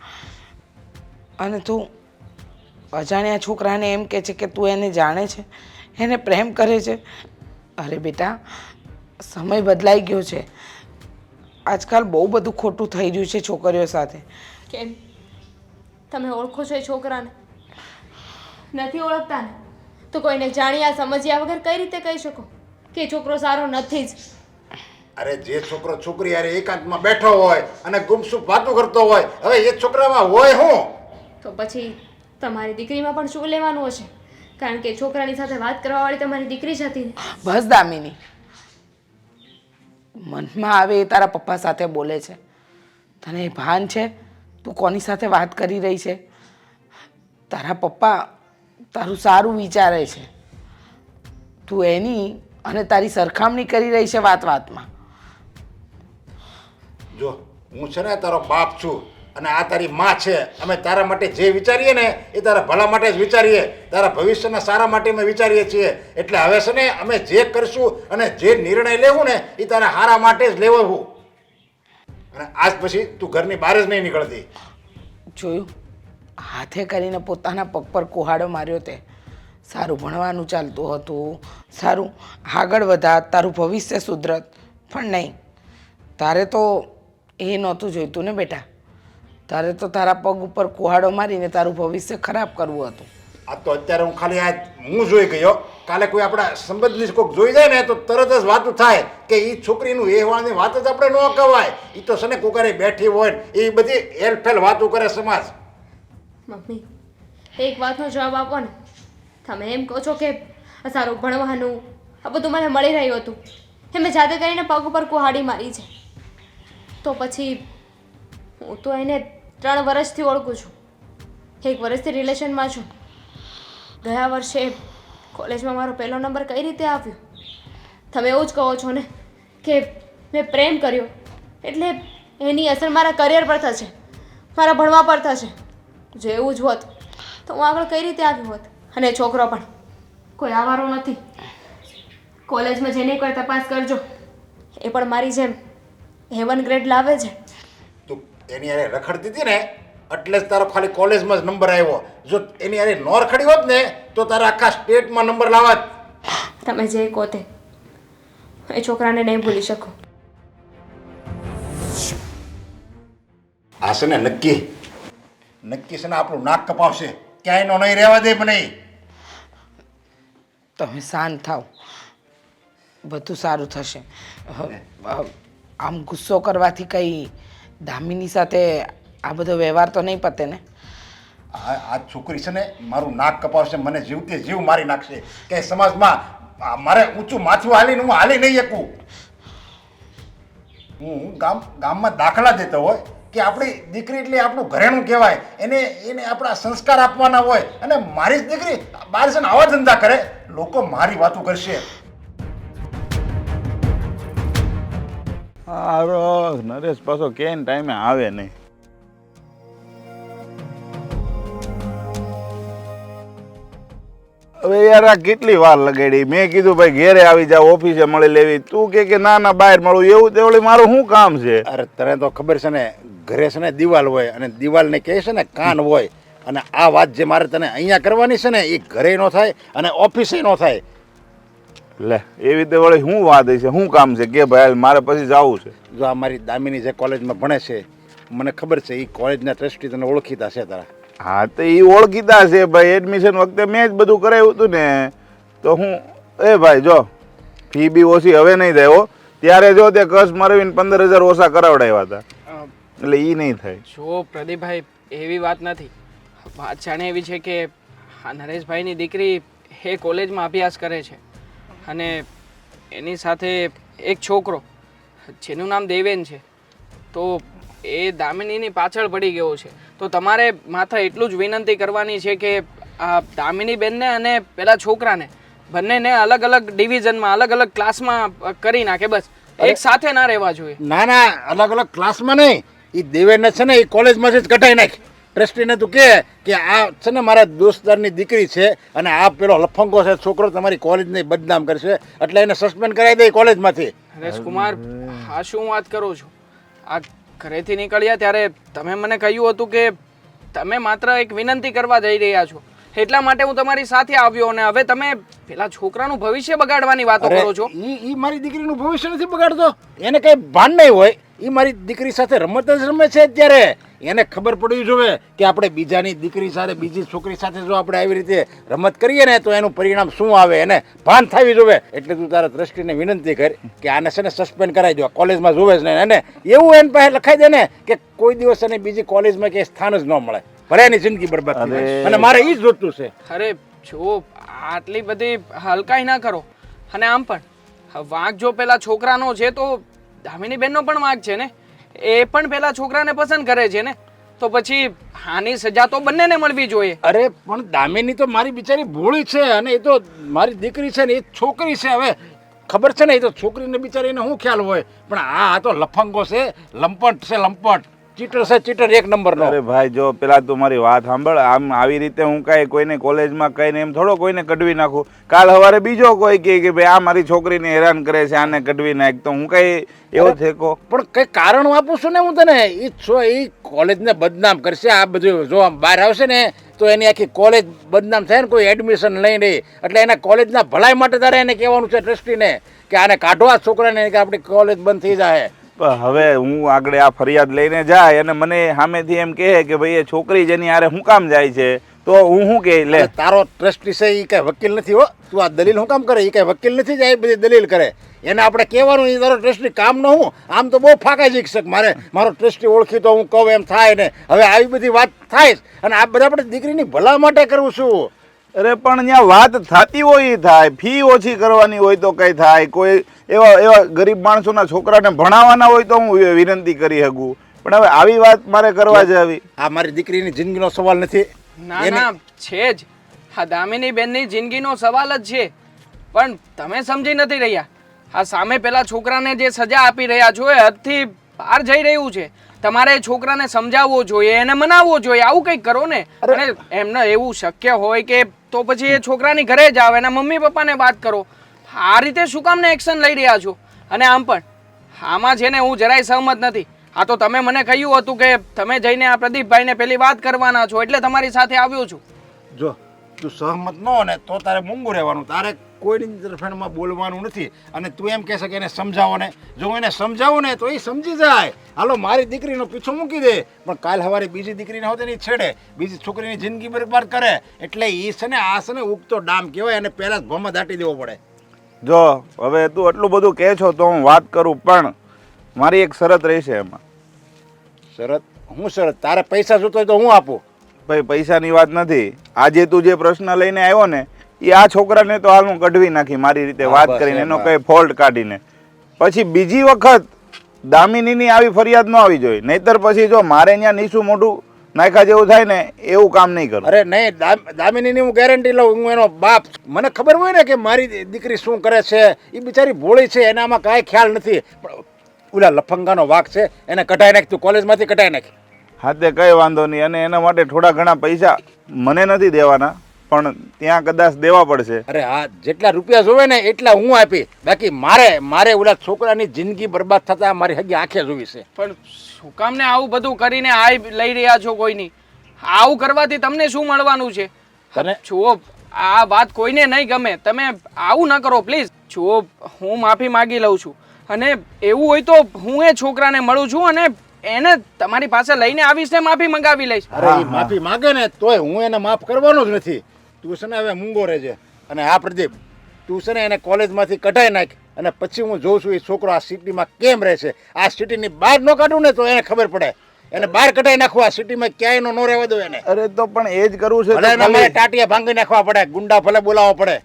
અને તું અજાણ્યા છોકરાને એમ કહે છે કે તું એને જાણે છે, એને પ્રેમ કરે છે. અરે બેટા, સમય બદલાઈ ગયો છે. આજકાલ બહુ બધું ખોટું થઈ રહ્યું છે છોકરીઓ સાથે. કેમ તમે ઓળખો છો એ છોકરાને? નથી ઓળખતા ને તો કોઈને જાણ્યા સમજ્યા વગર કઈ રીતે કહી શકો કે એ છોકરો સારો નથી જ? અરે જે છોકરો છોકરી યાર એકાંતમાં બેઠો હોય અને ગુમસુમ વાતો કરતો હોય, હવે એ છોકરામાં હોય હું? તો પછી તમારી દીકરીમાં પણ શું લેવાનું હશે? કારણ કે છોકરાની સાથે વાત કરવાવાળી તમારી દીકરી જ હતી ને. બસ દામિની, મનમાં આવે એ તારા પપ્પા સાથે બોલે છે. તને ભાન છે તું કોની સાથે વાત કરી રહી છે? તારા પપ્પા તારું સારું વિચારે છે, તું એની અને તારી સરખામણી કરી રહી છે વાતમાં. જો હું છે ને તારો બાપ છું અને આ તારી માં છે. અમે તારા માટે જે વિચારીએ ને એ તારા ભલા માટે જ વિચારીએ, તારા ભવિષ્યના સારા માટે અમે વિચારીએ છીએ. એટલે હવે છે ને અમે જે કરશું અને જે નિર્ણય લેવું ને એ તારા સારા માટે જ લેવું. અને આજ પછી તું ઘરની બહાર જ નહીં નીકળતી. જોયું, હાથે કરીને પોતાના પગ પર કુહાડો માર્યો. તે સારું ભણવાનું ચાલતું હતું, સારું આગળ વધાત, તારું ભવિષ્ય સુધરત, પણ નહીં. તારે તો એ નહોતું જોઈતું ને બેટા. તારે તો તારા પગ ઉપર કુહાડો મારીને તારું ભવિષ્ય ખરાબ કરવું હતું. આ તો અત્યારે હું ખાલી આ હું જોઈ ગયો, કાલે કોઈ આપણા સંબંધની કોઈક જોઈ જાય ને તો તરત જ વાતું થાય કે એ છોકરીનું એ વાળની વાત જ આપણે ન કહેવાય. એ તો છે ને કોકારે બેઠી હોય એ બધી હેલફેલ વાતું કરે સમાજ. મમ્મી, એક વાતનો જવાબ આપો ને. તમે એમ કહો છો કે આ સારું ભણવાનું આ બધું મને મળી રહ્યું હતું, એ મેં જાતે કરીને પગ ઉપર કુહાડી મારી છે. તો પછી હું તો એને 3 વર્ષથી ઓળખું છું, 1 વર્ષથી રિલેશનમાં છું. ગયા વર્ષે કોલેજમાં મારો પહેલો નંબર કઈ રીતે આવ્યો? તમે એવું જ કહો છો ને કે મેં પ્રેમ કર્યો એટલે એની અસર મારા કરિયર પર થશે, મારા ભણવા પર થશે. જો એવું જ હોત તો હું આગળ કઈ રીતે આવ્યું હોત? અને છોકરો પણ કોઈ આવારો નથી. કોલેજમાં જઈને કોઈ તપાસ કરજો, એ પણ મારી જેમ A1 ગ્રેડ લાવે છે. તું એની યારે રખડતી હતી ને એટલે જ તારો ખાલી કોલેજમાં જ નંબર આવ્યો. જો એની યારે નો રખડી હોત ને તો તારા આખા સ્ટેટમાં નંબર લાવત. તમે જે કહો તે એ છોકરાને નહીં ભૂલી શકો. આ છે ને નક્કી છે ને આપણું નાક કપાવશે, ક્યાંય નો નહીં રહેવા દે મને. તમે શાંત થાવ, બધું સારું થશે. આમ ગુસ્સો કરવાથી કંઈ દામિની સાથે આ બધો વ્યવહાર તો નહીં પતે ને? આ છોકરી છે ને મારું નાક કપાવશે, મને જીવતે જીવ મારી નાખશે. કે સમાજમાં મારે ઊંચું માથું હાલીને હું હાલી નહીં શકું. હું ગામમાં દાખલા દેતો હોય કે આપણી દીકરી એટલે આપણું ઘરેણું કહેવાય, એને આપણા સંસ્કાર આપવાના હોય, અને મારી જ દીકરી બહાર છે ને આવા ધંધા કરે, લોકો મારી વાતો કરશે. હારો નરેશ પાછો કેન ટાઈમે આવે નહીં. હવે યાર આ કેટલી વાર લગાડી. મેં કીધું ભાઈ ઘેરે આવી જાવ, ઓફિસે મળી લેવી. તું કે ના ના બહાર મળું, એવું તે વળી મારું શું કામ છે? અરે તને તો ખબર છે ને, ઘરે છે ને દિવાલ હોય અને દિવાલને કહે છે ને કાન હોય. અને આ વાત જે મારે તને અહીંયા કરવાની છે ને એ ઘરે ન થાય અને ઓફિસે ન થાય. લે એવી રીતે વળી શું વાત છે, શું કામ છે કે ભાઈ મારે પછી જવું છે? જો આ મારી દામિની જે કોલેજમાં ભણે છે, મને ખબર છે એ કોલેજના ટ્રસ્ટી તને ઓળખીતા છે તારા. હા તો એ ઓળખીતા છે ભાઈ. એડમિશન વખતે મેં જ બધું કરાવ્યું હતું ને. તો હું એ ભાઈ જો ફી બી ઓછી હવે નહીં થાય હો. ત્યારે જો તે કસ મરવીને 15,000 ઓછા કરાવડાવ્યા હતા, એટલે એ નહીં થાય. જો પ્રદીપભાઈ, એવી વાત નથી. વાત જાણે એવી છે કે આ નરેશભાઈની દીકરી એ કોલેજમાં અભ્યાસ કરે છે અને એની સાથે એક છોકરો જેનું નામ દેવેન છે. તો એ દામિનીની પાછળ પડી ગયો છે. તો તમારે માત્ર એટલું જ વિનંતી કરવાની છે કે આ દામિની બેનને અને પેલા છોકરાને બંનેને અલગ અલગ ડિવિઝનમાં અલગ અલગ ક્લાસમાં કરી નાખે. બસ એક સાથે ના રહેવા જોઈએ. ના ના, અલગ અલગ ક્લાસમાં નહીં. એ દેવેને છે ને એ કોલેજમાંથી જ કઢાઈ નાખ. ટ્રસ્ટીને તું કહે કે આ છે ને મારા દોસ્તદારની દીકરી છે અને આ પેલો લફંગો છે છોકરો તમારી કોલેજને બદનામ કરશે, એટલે એને સસ્પેન્ડ કરાવી દે કોલેજમાંથી. નરેશકુમાર, આ શું વાત કરો છો? આ ઘરેથી નીકળ્યા ત્યારે તમે મને કહ્યું હતું કે તમે માત્ર એક વિનંતી કરવા જઈ રહ્યા છો, એટલા માટે હું તમારી સાથે આવ્યો. અને હવે તમે પેલા છોકરાનું ભવિષ્ય બગાડવાની વાતો કરો છો. ઈ મારી દીકરીનું ભવિષ્ય નથી બગાડતો. એને કઈ ભાન નહીં હોય. ઈ મારી દીકરી સાથે રમત જ રમે છે અત્યારે. એને ખબર પડવી જોઈએ કે આપણે બીજાની દીકરી સાથે બીજી છોકરી સાથે જો આપણે આવી રીતે રમત કરીએ ને તો એનું પરિણામ શું આવે, એને ભાન થવી જોઈએ. એટલે તું તારા દ્રષ્ટિને વિનંતી કર કે આને છે ને સસ્પેન્ડ કરાવી દો, કોલેજમાં જોવે જ નહીં. અને એવું એને પાસે લખાઈ દે ને કે કોઈ દિવસ એને બીજી કોલેજમાં કે સ્થાન જ ન મળે, ભલે એની જિંદગી બરબાદ થઈ જાય. અને મારે ઈ જ જોતું છે. અરે જો આટલી બધી હલકાઈ ના કરો. અને આમ પણ વાંક જો પેલા છોકરાનો છે તો દામિની બેનનો પણ વાંક છે ને. એ પણ પેલા છોકરાને પસંદ કરે છે ને, તો પછી આની સજા તો બંનેને મળવી જોઈએ. અરે પણ દામિની તો મારી બિચારી ભોળી છે અને એ તો મારી દીકરી છે ને, એ છોકરી છે. હવે ખબર છે ને, એ તો છોકરીને બિચારીને શું ખ્યાલ હોય, પણ આ તો લફંગો છે, લંપટ છે, લંપટ. ચીટર છે, ચીટર એક નંબરનો. અરે ભાઈ જો પેલા તું મારી વાત સાંભળ. આમ આવી રીતે હું કાંઈ કોઈને કોલેજમાં કહીને એમ થોડો કોઈને કઢવી નાખું. કાલ સવારે બીજો કોઈ કે ભાઈ આ મારી છોકરીને હેરાન કરે છે, આને કઢવી નાખ, તો હું કઈ એવો થેકો? પણ કઈ કારણ આપું છું ને હું તને. એ કોલેજને બદનામ કરશે. આ બધું જો આમ બહાર આવશે ને તો એની આખી કોલેજ બદનામ થાય ને, કોઈ એડમિશન લઈ નહીં. એટલે એના કોલેજના ભલાઈ માટે તારે એને કહેવાનું છે ટ્રસ્ટીને કે આને કાઢો આ છોકરાને, કે આપણી કોલેજ બંધ થઈ જાય. પણ હવે હું આગળ આ ફરિયાદ લઈને જાય અને મને સામેથી એમ કહે કે ભાઈ એ છોકરી જેની હારે શું કામ જાય છે, તો હું શું કે લે તારો ટ્રસ્ટી છે એ કઈ વકીલ નથી હો. તું આ દલીલ શું કામ કરે? એ કઈ વકીલ નથી જાય, એ બધી દલીલ કરે. એને આપણે કહેવાનું એ તારો ટ્રસ્ટી કામ ન હું. આમ તો બહુ ફાકા શિક્ષક, મારો ટ્રસ્ટી ઓળખી તો હું કહું એમ થાય ને. હવે આવી બધી વાત થાય અને આ બધા આપણે દીકરીની ભલા માટે કરું છું. અરે પણ ત્યાં વાત થતી હોય એ થાય. ફી ઓછી કરવાની હોય તો કઈ થાય. કોઈ એવા ગરીબ માણસોના છોકરાને ભણાવવાના હોય તો હું વિનંતી કરી શકું. પણ હવે આવી વાત મારે કરવા જ આવી? આ મારી દીકરીની જિંદગીનો સવાલ નથી. ના ના, છે જ. આ દામિની બેનની જિંદગીનો સવાલ જ છે. પણ તમે સમજી નથી રહ્યા. આ સામે પેલા છોકરાને જે સજા આપી રહ્યા છો એ હદથી બહાર જઈ રહ્યું છે. તમારે છોકરાને સમજાવવો જોઈએ, એને મનાવવો જોઈએ. આવું કંઈક કરો ને. અને એમને એવું શક્ય હોય કે તો પછી એ છોકરાની ઘરે જ આવે, એના મમ્મી પપ્પાને વાત કરો. આ રીતે શું કામને એક્શન લઈ રહ્યા છો? અને આમ પણ આમાં છે ને હું જરાય સહમત નથી. આ તો તમે મને કહ્યું હતું કે તમે જઈને આ પ્રદીપભાઈને પેલી વાત કરવાના છો, એટલે તમારી સાથે આવ્યો છું. જો તું સહમત ન હો ને તો તારે મૂંગું રહેવાનું. તારે કોઈની તરફેણમાં બોલવાનું નથી. અને તું એમ કહેશે કે એને સમજાવો ને. જો હું એને સમજાવું ને તો એ સમજી જાય. હાલો મારી દીકરીનો પીછો મૂકી દે, પણ કાલ સવારે બીજી દીકરીને હોતે નહીં છેડે, બીજી છોકરીની જિંદગી બરબાદ કરે. એટલે એ છે ને આ છે ને ઉગતો ડામ કહેવાય, અને પહેલાં જ ભોમાં દાટી દેવો પડે. જો હવે તું આટલું બધું કહે છો તો હું વાત કરું, પણ મારી એક શરત રહેશે એમાં. શરત? હું શરત? તારે પૈસા જોતો હોય તો હું આપું. ભાઈ પૈસાની વાત નથી. આજે તું જે પ્રશ્ન લઈને આવ્યો ને એ આ છોકરાને તો હાલ હું કઢવી નાખી મારી રીતે વાત કરીને, એનો કઈ ફોલ્ટ કાઢીને. પછી બીજી વખત દામિનીની આવી ફરિયાદ ન આવી જોઈએ. નહીતર પછી જો મારે અહીંયા નીચું મોઢું નાખ્યા જેવું થાય ને એવું કામ નહીં કરું. અરે નહીં, દામિનીની હું ગેરંટી લઉં. હું એનો બાપ. મને ખબર હોય ને કે મારી દીકરી શું કરે છે. એ બિચારી ભોળી છે, એનામાં કાંઈ ખ્યાલ નથી. પણ ઓલા લફંગાનો વાક છે, એને કઢાઈ નાખ. તું કોલેજમાંથી કઢાઈ નાખ. હા તે કઈ વાંધો નહીં. અને એના માટે થોડા ઘણા પૈસા મને નથી દેવાના, પણ ત્યાં કદાચ દેવા પડશે. અરે હા, જેટલા રૂપિયા જોવે ને એટલા હું આપી, બાકી મારે ઓલા છોકરાની જિંદગી બરબાદ થતા મારી હગી આંખે જોવી છે. પણ શું કામ ને આવું બધું કરીને આ લઈ રહ્યા છો કોઈની? આવું કરવાથી તમને શું મળવાનું છે? તને જુઓ, આ વાત કોઈને નહીં ગમે. તમે આવું ન કરો પ્લીઝ. જુઓ, હું માફી માંગી લઉં છું, અને એવું હોય તો હું એ છોકરાને મળું છું અને એને તમારી પાસે લઈને આવીશ ને માફી મંગાવી લઈશ. અરે એ માફી માંગે ને તોય હું એને માફ કરવાનો જ નથી. તું છે ને હવે મૂંગો રહેજે. અને હા પ્રદીપ, તું છે ને એને કોલેજમાંથી કઢાઈ નાખ, અને પછી હું જોઉં છું એ છોકરો આ સિટીમાં કેમ રહે છે. આ સિટીની બહાર ન કાઢું ને તો એને ખબર પડે. એને બહાર કઢાઈ નાખવું, આ સિટીમાં ક્યાંય ન રહેવા દો એને. અરે તો પણ એ જ કરવું છે તો ભલે એને ખાલી- મારે ટાટિયા ભાંગી નાખવા પડે, ગુંડા ભલે બોલાવવા પડે.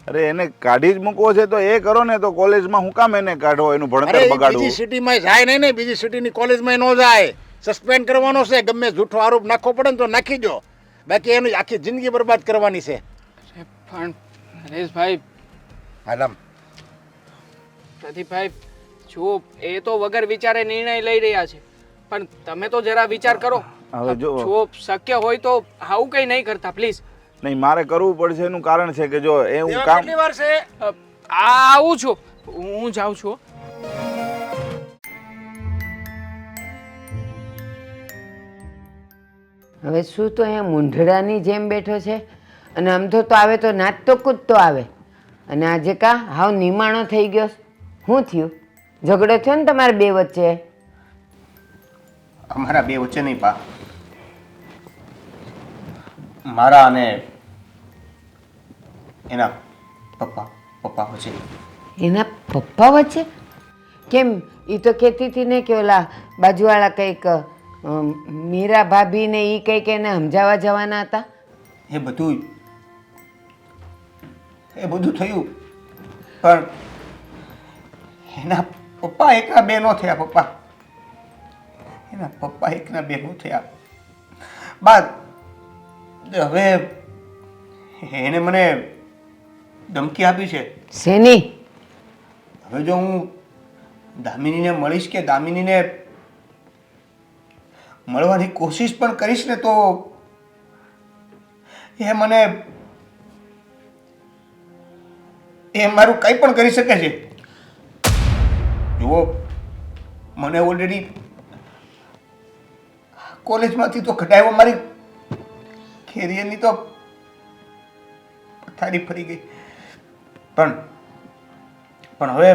અરે એને કાઢી જ મૂકવો છે તો એ કરો ને. તો કોલેજમાં હું કામ એને કાઢો, એનું અરે ભણતર ઈ બીજી બગાડવું? સિટીમાં જાય નહીં ને, બીજી સિટીની કોલેજમાં ન જાય. સસ્પેન્ડ કરવાનો છે. ગમે જૂઠો આરોપ નાખવો પડે ને તો નાખી દો, બાકી એની આખી જિંદગી બરબાદ કરવાની છે. પણ નરેશભાઈ, હાલમ પ્રદીપભાઈ, જુઓ, એ તો વગર વિચારે નિર્ણય લઈ રહ્યા છે, પણ તમે તો જરા વિચાર કરો. હવે જો જો શક્ય હોય તો આવું કંઈ નહીં કરતા પ્લીઝ. નહીં, મારે કરવું પડશે. એનું કારણ છે કે જો એ હું દેવા કામ કેટલી વાર છે? આવું છું, હું જાઉં છું. હવે શું તો અહીંયા મૂંઢડાની જેમ બેઠો છે, અને અમથો તો આવે તો નાચતો કૂદતો આવે, અને આજે કા હાવ નિમાણો થઈ ગયો. શું થયું? ઝઘડો થયો ને તમારે બે વચ્ચે? અમારા બે વચ્ચે નહીં પા, મારા અને એના પપ્પા વચ્ચે. એના પપ્પા વચ્ચે? કેમ? એ તો કહેતી હતી ને કે ઓલા બાજુવાળા કંઈક મીરા ભાભી ને એ કંઈક એને સમજાવવા જવાના હતા. એ બધું થયું, પણ એના પપ્પા એકના બે નો થયા. એના પપ્પા એકના બે નો થયા બાદ હવે એને મને ધમકી આપી છે. શેની? હવે જો હું દામિનીને મળીશ કે દામિનીને મળવાની કોશિશ પણ કરીશ ને તો એ મારું કંઈ પણ કરી શકે છે. જુઓ, મને ઓલરેડી કોલેજમાંથી તો કઢાયો, મારી કેરિયરની તો પથારી ફરી ગઈ. પણ હવે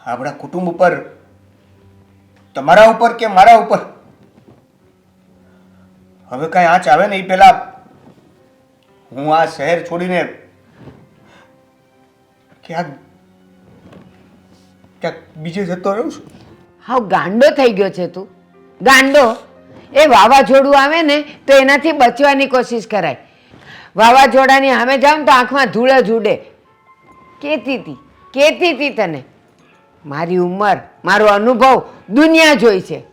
આપણા કુટુંબ ઉપર, તમારા ઉપર કે મારા ઉપર હવે કાંઈ આંચ આવે ને એ પહેલા હું આ શહેર છોડીને ક્યાંક બીજે જતો રહું છું. હાવ ગાંડો થઈ ગયો છે તું, ગાંડો. એ વાવાઝોડું આવે ને તો એનાથી બચવાની કોશિશ કરાય. વાવાઝોડાની સામે જાવ ને તો આંખમાં ધૂળ જ ઉડે. કહેતી હતી તને મારી ઉંમર, મારો અનુભવ દુનિયા જોઈ છે.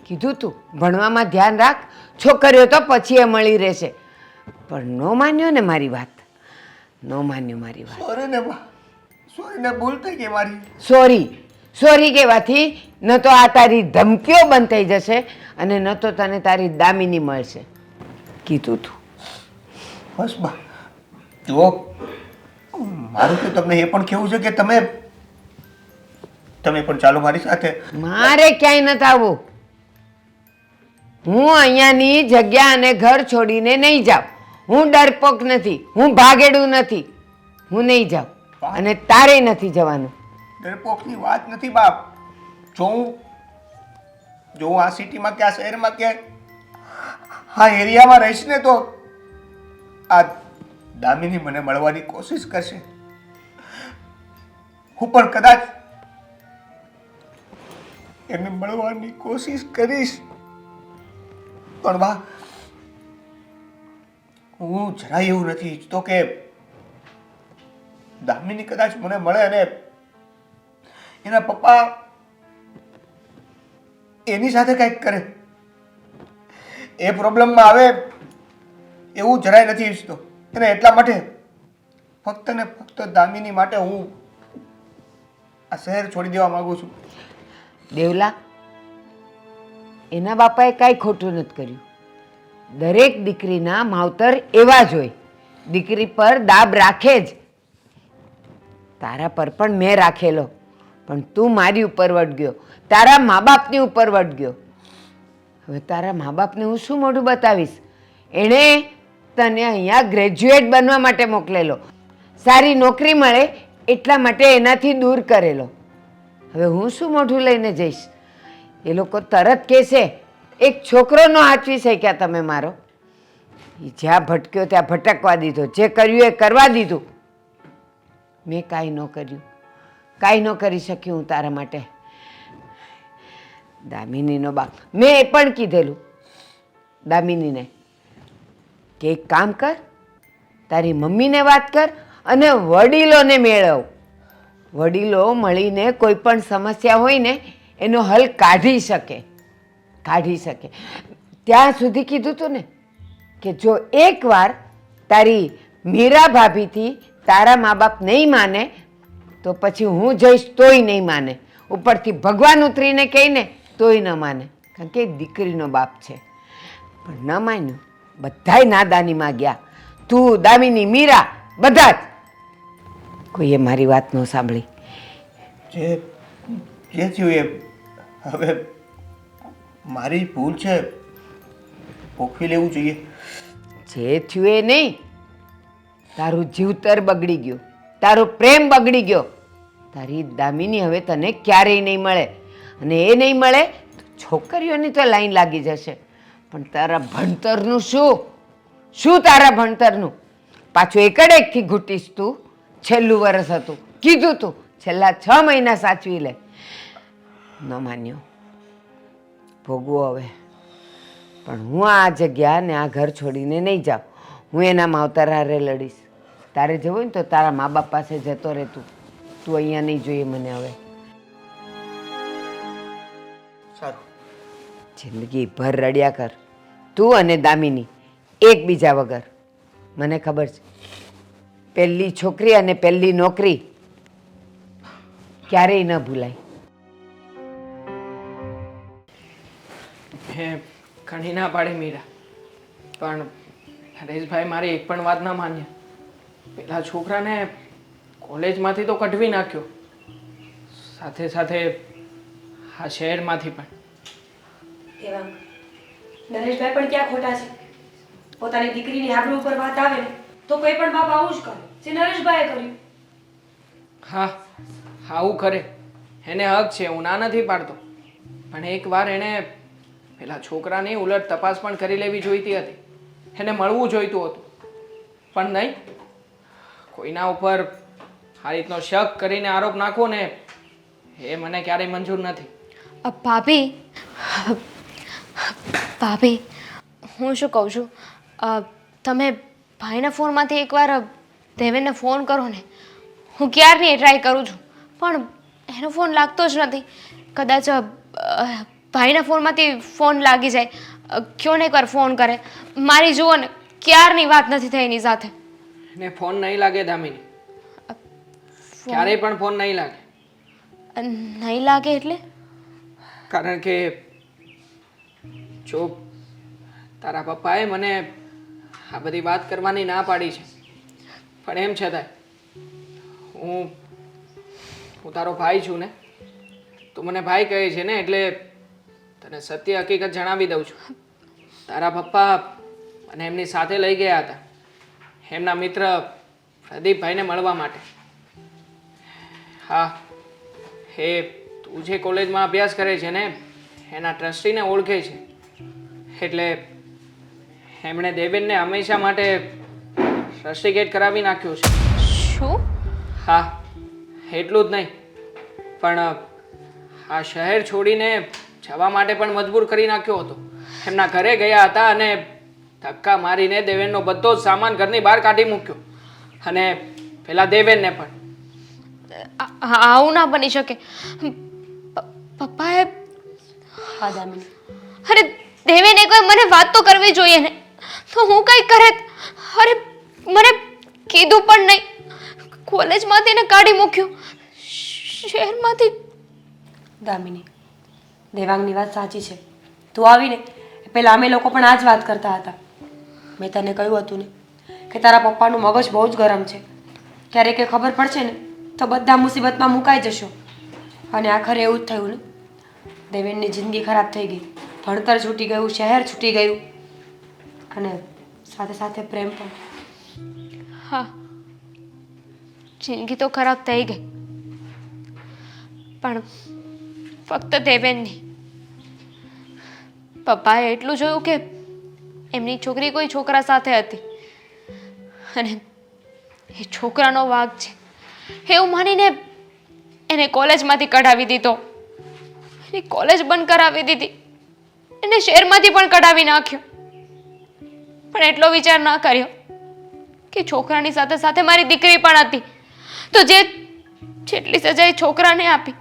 કીધું તું ભણવામાં ધ્યાન રાખ, છોકરીઓ તો પછી એ મળી રહેશે. પણ ન માન્યો ને મારી વાત, ન માન્યો મારી વાત. સોરી ને ભૂલ થઈ ગઈ મારી. સોરી કહેવાથી ન તો આ તારી ધમકીઓ બંધ થઈ જશે, અને ન તો તને તારી દામિની મળશે. કીધું તું. બસ બા, જુઓ, મારું તો તમને એ પણ કહેવું છે કે તમે પણ ચાલો મારી સાથે. મારે ક્યાંય નથી આવવું. હું અહીંયાની જગ્યા અને ઘર છોડીને નહીં જાઉં. હું ડરપોક નથી, હું ભાગેડું નથી. હું નહીં જાઉં, અને તારે નથી જવાનું. ડરપોકની વાત નથી બાપ. જો હું આ સિટીમાં કે આ શહેરમાં કે આ એરિયામાં રહીશ ને તો આ દામિની મને મળવાની કોશિશ કરશે. હું પણ કદાચ એને મળવાની કોશિશ કરીશ, પણ બા હું જરાય એવું નથી ઈચ્છતો કે દામિની કદાચ મને મળે અને એના પપ્પા એની સાથે કંઈક કરે, એ પ્રોબ્લેમમાં આવે એવું જરાય નથી ઈચ્છતો. અને એટલા માટે ફક્ત ને ફક્ત દામિની માટે હું આ શહેર છોડી દેવા માંગુ છું. દેવલા, એના બાપાએ કાંઈ ખોટું નથી કર્યું. દરેક દીકરીના માવતર એવા જ હોય દીકરી પર દાબ રાખે જ. તારા પર પણ મેં રાખેલો, પણ તું મારી ઉપર વળગ્યો, તારા મા બાપની ઉપર વળગ્યો. હવે તારા મા બાપને હું શું મોઢું બતાવીશ? એણે તને અહીંયા ગ્રેજ્યુએટ બનવા માટે મોકલેલો, સારી નોકરી મળે એટલા માટે એનાથી દૂર કરેલો. હવે હું શું મોઢું લઈને જઈશ? એ લોકો તરત કહેશે એક છોકરો ન હાચવી શક્યા તમે મારો. એ જ્યાં ભટક્યો ત્યાં ભટકવા દીધો, જે કર્યું એ કરવા દીધું. મેં કાંઈ ન કર્યું, કાંઈ ન કરી શક્યું હું તારા માટે. દામિનીનો બાપ, મેં એ પણ કીધેલું દામિનીને કે એક કામ કર, તારી મમ્મીને વાત કર અને વડીલોને મેળવ. વડીલો મળીને કોઈ પણ સમસ્યા હોય ને એનો હલ કાઢી શકે. ત્યાં સુધી કીધું તું ને કે જો એકવાર તારી મીરા ભાભીથી તારા મા બાપ નહીં માને તો પછી હું જઈશ તોય નહીં માને, ઉપરથી ભગવાન ઉતરીને કહીને તોય ન માને, કારણ કે દીકરીનો બાપ છે. પણ ન માન્યું, બધાય નાદાનીમાં ગયા. તું, દામિની, મીરા, બધા જ. કોઈએ મારી વાત ન સાંભળી. જે થયું એ હવે મારી ભૂલ છે, પોખવી લેવું જોઈએ. જે થયું એ નહીં, તારું જીવતર બગડી ગયું, તારો પ્રેમ બગડી ગયો. તારી દામિની હવે તને ક્યારેય નહીં મળે, અને એ નહીં મળે તો છોકરીઓની તો લાઈન લાગી જશે. પણ તારા ભણતરનું શું તારા ભણતરનું? પાછું એકડેકથી ઘૂંટીશ તું. છેલ્લું વરસ હતું, કીધું તું છેલ્લા 6 મહિના સાચવી લે. ન માન્યો, ભોગવો હવે. પણ હું આ જગ્યા ને આ ઘર છોડીને નહીં જાઉં. હું એના માવતર હારે લડીશ. તારે જવું હોય ને તો તારા મા બાપ પાસે જતો રહે. તું અહીંયા નહીં જોઈએ મને હવે. સારું, જિંદગી ભર રડ્યા કર તું અને દામિની એકબીજા વગર. મને ખબર છે, પહેલી છોકરી અને પહેલી નોકરી ક્યારેય ન ભૂલાય. હે ઘણી ના પાડી મીરા, પણ હરેશભાઈ મારી એક પણ વાત ના માન્યા. પેલા છોકરાને કોલેજમાંથી તો કઢવી નાખ્યો, સાથે સાથે આ શહેરમાંથી પણ. એવા નરેશભાઈ પણ ક્યાં ખોટા છે? પોતાની દીકરીની આબરૂ ઉપર વાત આવે ને તો કોઈ પણ બાપ આવું જ કરે જે નરેશભાઈએ કર્યું. હા, આવું કરે, એને હક છે, હું ના નથી પાડતો. પણ એકવાર એણે પેલા છોકરાની ઉલટ તપાસ પણ કરી લેવી જોઈતી હતી, એને મળવું જોઈતું હતું. પણ નહીં, કોઈના ઉપર આ રીતનો શક કરીને આરોપ નાખો ને એ મને ક્યારેય મંજૂર નથી. ભાભી, હું શું કહું છું, તમે ભાઈના ફોનમાંથી એકવાર દેવેનને ફોન કરો ને. હું ક્યારની ટ્રાય કરું છું પણ એનો ફોન લાગતો જ નથી. કદાચ ભાઈના ફોનમાંથી ફોન લાગી જાય. કયો ને એકવાર ફોન કરે. મારી જુઓ ને ક્યારની વાત નથી થઈ એની સાથે. એને ફોન નહીં લાગે દામિની, ક્યારેય પણ ફોન નહીં લાગે. નહીં લાગે એટલે? કારણ કે જો તારા પપ્પાએ મને આ બધી વાત કરવાની ના પાડી છે, પણ એમ છતાંય હું તારો ભાઈ છું ને, તું મને ભાઈ કહે છે ને, એટલે તને સત્ય હકીકત જણાવી દઉં છું. તારા પપ્પા મને એમની સાથે લઈ ગયા હતા એમના મિત્ર પ્રદીપભાઈને મળવા માટે. હા, એ તું જે કોલેજમાં અભ્યાસ કરે છે ને એના ટ્રસ્ટીને ઓળખે છે, એટલે એમણે દેવેનને હંમેશા માટે રસ્ટિકેટ કરાવી નાખ્યો છે. શું? હા, એટલું જ નહીં પણ આ શહેર છોડીને જવા માટે પણ મજબૂર કરી નાખ્યો હતો. એમના ઘરે ગયા હતા અને ધક્કા મારીને દેવેનનો બધો જ સામાન ઘરની બહાર કાઢી મૂક્યો, અને પેલા દેવેનને પણ. આવું ના બની શકે. પપ્પાએ... હા દામિની, અરે દેવેન એકવાર મને વાત તો કરવી જોઈએ ને, તો હું કંઈ કરે. અરે મને કીધું પણ નહીં. કોલેજમાંથી એને કાઢી મૂક્યો, શહેરમાંથી. દામિની, દેવાંગની વાત સાચી છે. તું આવીને પહેલાં અમે લોકો પણ આ જ વાત કરતા હતા. મેં તને કહ્યું હતું ને કે તારા પપ્પાનું મગજ બહુ જ ગરમ છે. ક્યારેક એ ખબર પડશે ને તો બધા મુસીબતમાં મુકાઈ જશો. અને આખરે એવું જ થયું ને. દેવેનની જિંદગી ખરાબ થઈ ગઈ. ભણતર છૂટી ગયું, શહેર છૂટી ગયું અને સાથે સાથે પ્રેમ પણ. હા, જિંદગી તો ખરાબ થઈ ગઈ, પણ ફક્ત દેવેનની. પપ્પાએ એટલું જોયું કે એમની છોકરી કોઈ છોકરા સાથે હતી અને એ છોકરાનો વાંક છે એવું માનીને એને કોલેજમાંથી કઢાવી દીધો. એની કોલેજ બંધ કરાવી દીધી, એને શહેરમાંથી પણ કઢાવી નાખ્યો. પણ એટલો વિચાર ન કર્યો કે છોકરાની સાથે સાથે મારી દીકરી પણ હતી. તો જેટલી સજા એ છોકરાને આપી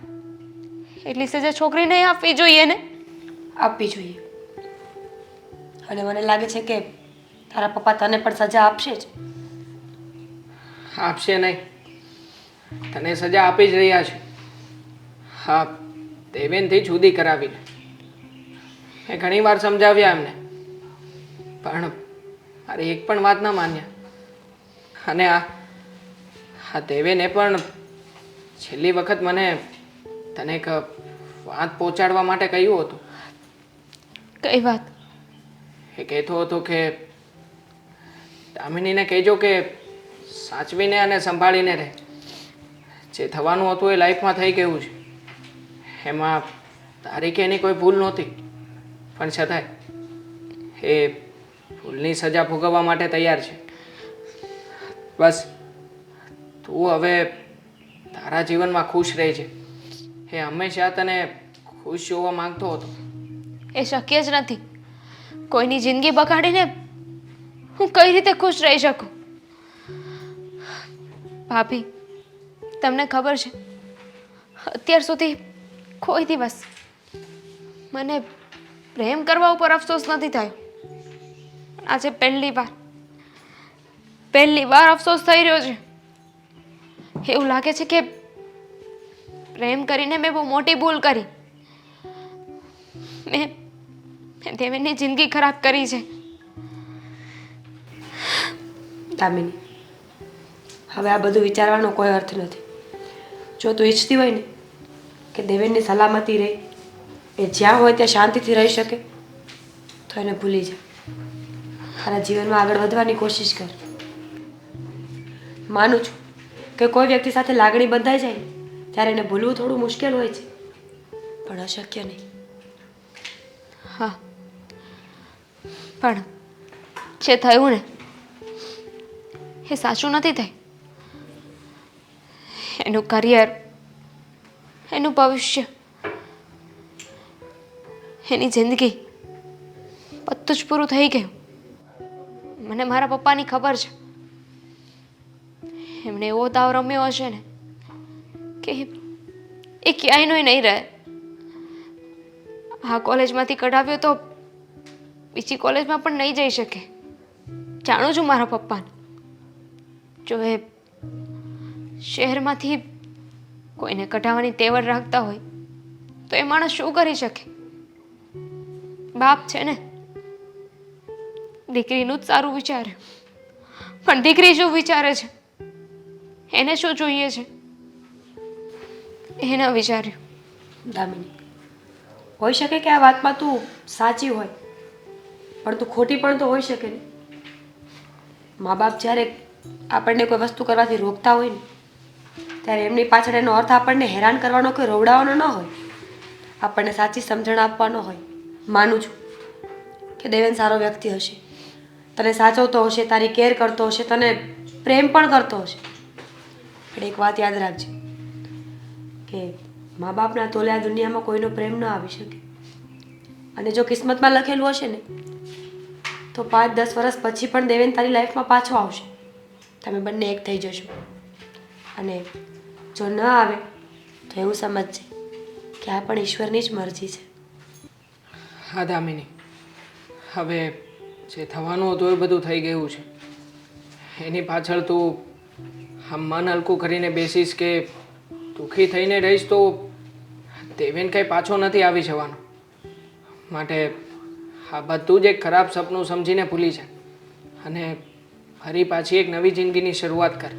એટલી સજા છોકરીને આપવી જોઈએ ને. આપવી જોઈએ. અને મને લાગે છે કે તારા પપ્પા તને પણ સજા આપશે જ. આપશે નહીં, તને સજા આપી જ રહ્યા છે. હા, દેવેનથી જુદી કરાવીને મેં ઘણી વાર સમજાવ્યા એમને, પણ મારી એક પણ વાત ના માન્યા. અને આ દેવેને પણ છેલ્લી વખત મને તને એક વાત પહોંચાડવા માટે કહ્યું હતું. કઈ વાત? એ કહેતો હતો કે દામિનીને કહેજો કે સાચવીને અને સંભાળીને રહે. જે થવાનું હતું એ લાઈફમાં થઈ ગયું છે. એમાં તારી કે એની કોઈ ભૂલ નહોતી, પણ છતાંય એ ભૂલની સજા ભોગવવા માટે તૈયાર છે. બસ તું હવે તારા જીવનમાં ખુશ રહે છે. એ હંમેશા તને ખુશ જોવા માંગતો હતો. એ શક્ય જ નથી. કોઈની જિંદગી બગાડીને હું કઈ રીતે ખુશ રહી શકું? ભાભી, તમને ખબર છે, અત્યાર સુધી કોઈ દિવસ મને પ્રેમ કરવા ઉપર અફસોસ નથી થયો. આજે પહેલી વાર અફસોસ થઈ રહ્યો છે. એવું લાગે છે કે પ્રેમ કરીને મેં બહુ મોટી ભૂલ કરી. મેં દેવેનની જિંદગી ખરાબ કરી છે. દામિની, હવે આ બધું વિચારવાનો કોઈ અર્થ નથી. જો તું ઈચ્છતી હોય ને કે દેવેનની સલામતી રહે, એ જ્યાં હોય ત્યાં શાંતિથી રહી શકે, તો એને ભૂલી જા. તારા જીવનમાં આગળ વધવાની કોશિશ કર. માનું છું કે કોઈ વ્યક્તિ સાથે લાગણી બંધાઈ જાય ને ત્યારે એને ભૂલવું થોડું મુશ્કેલ હોય છે, પણ અશક્ય નહીં. હા, પણ જે થયું ને એ સાચું નથી થયું. એનું કરિયર, એનું ભવિષ્ય, એની જિંદગી બધું જ પૂરું થઈ ગયું. મને મારા પપ્પાની ખબર છે. એમણે એવો દાવ રમ્યો હશે ને કે એ ક્યાંયનો નહીં રહે. આ કોલેજમાંથી કઢાવ્યો તો બીજી કોલેજમાં પણ નહીં જઈ શકે. જાણું છું મારા પપ્પાને. જો એ શહેરમાંથી કોઈને કઢાવવાની તેવડ રાખતા હોય તો એ માણસ શું કરી શકે? બાપ છે ને, દીકરીનું જ સારું વિચાર્યું, પણ દીકરી શું વિચારે છે, એને શું જોઈએ છે, એ ન વિચાર્યું. દામિની, હોઈ શકે કે આ વાતમાં તું સાચી હોય, પણ તું ખોટી પણ તો હોઈ શકે ને. મા બાપ જ્યારે આપણને કોઈ વસ્તુ કરવાથી રોકતા હોય ને ત્યારે એમની પાછળ એનો અર્થ આપણને હેરાન કરવાનો કે રોવડાવવાનો ન હોય, આપણને સાચી સમજણ આપવાનો હોય. માનું છું કે દેવેન સારો વ્યક્તિ હશે, તને સાચવતો હશે, તારી કેર કરતો હશે, તને પ્રેમ પણ કરતો હશે. પણ એક વાત યાદ રાખજે કે મા બાપના તોલે આ દુનિયામાં કોઈનો પ્રેમ ન આવી શકે. અને જો કિસ્મતમાં લખેલું હશે ને તો 5-10 વર્ષ પછી પણ દેવેન તારી લાઈફમાં પાછો આવશે. તમે બંને એક થઈ જશો. અને જો ન આવે તો એવું સમજજે કે આ પણ ઈશ્વરની જ મરજી છે. હા દામિની, હવે જે થવાનું હતું એ બધું થઈ ગયું છે. એની પાછળ તું મન હલકું કરીને બેસીશ કે દુઃખી થઈને રહીશ તો દેવેન કંઈ પાછો નથી આવી જવાનો. માટે આ બધું જ એક ખરાબ સપનું સમજીને ભૂલી જાય અને ફરી પાછી એક નવી જિંદગીની શરૂઆત કર.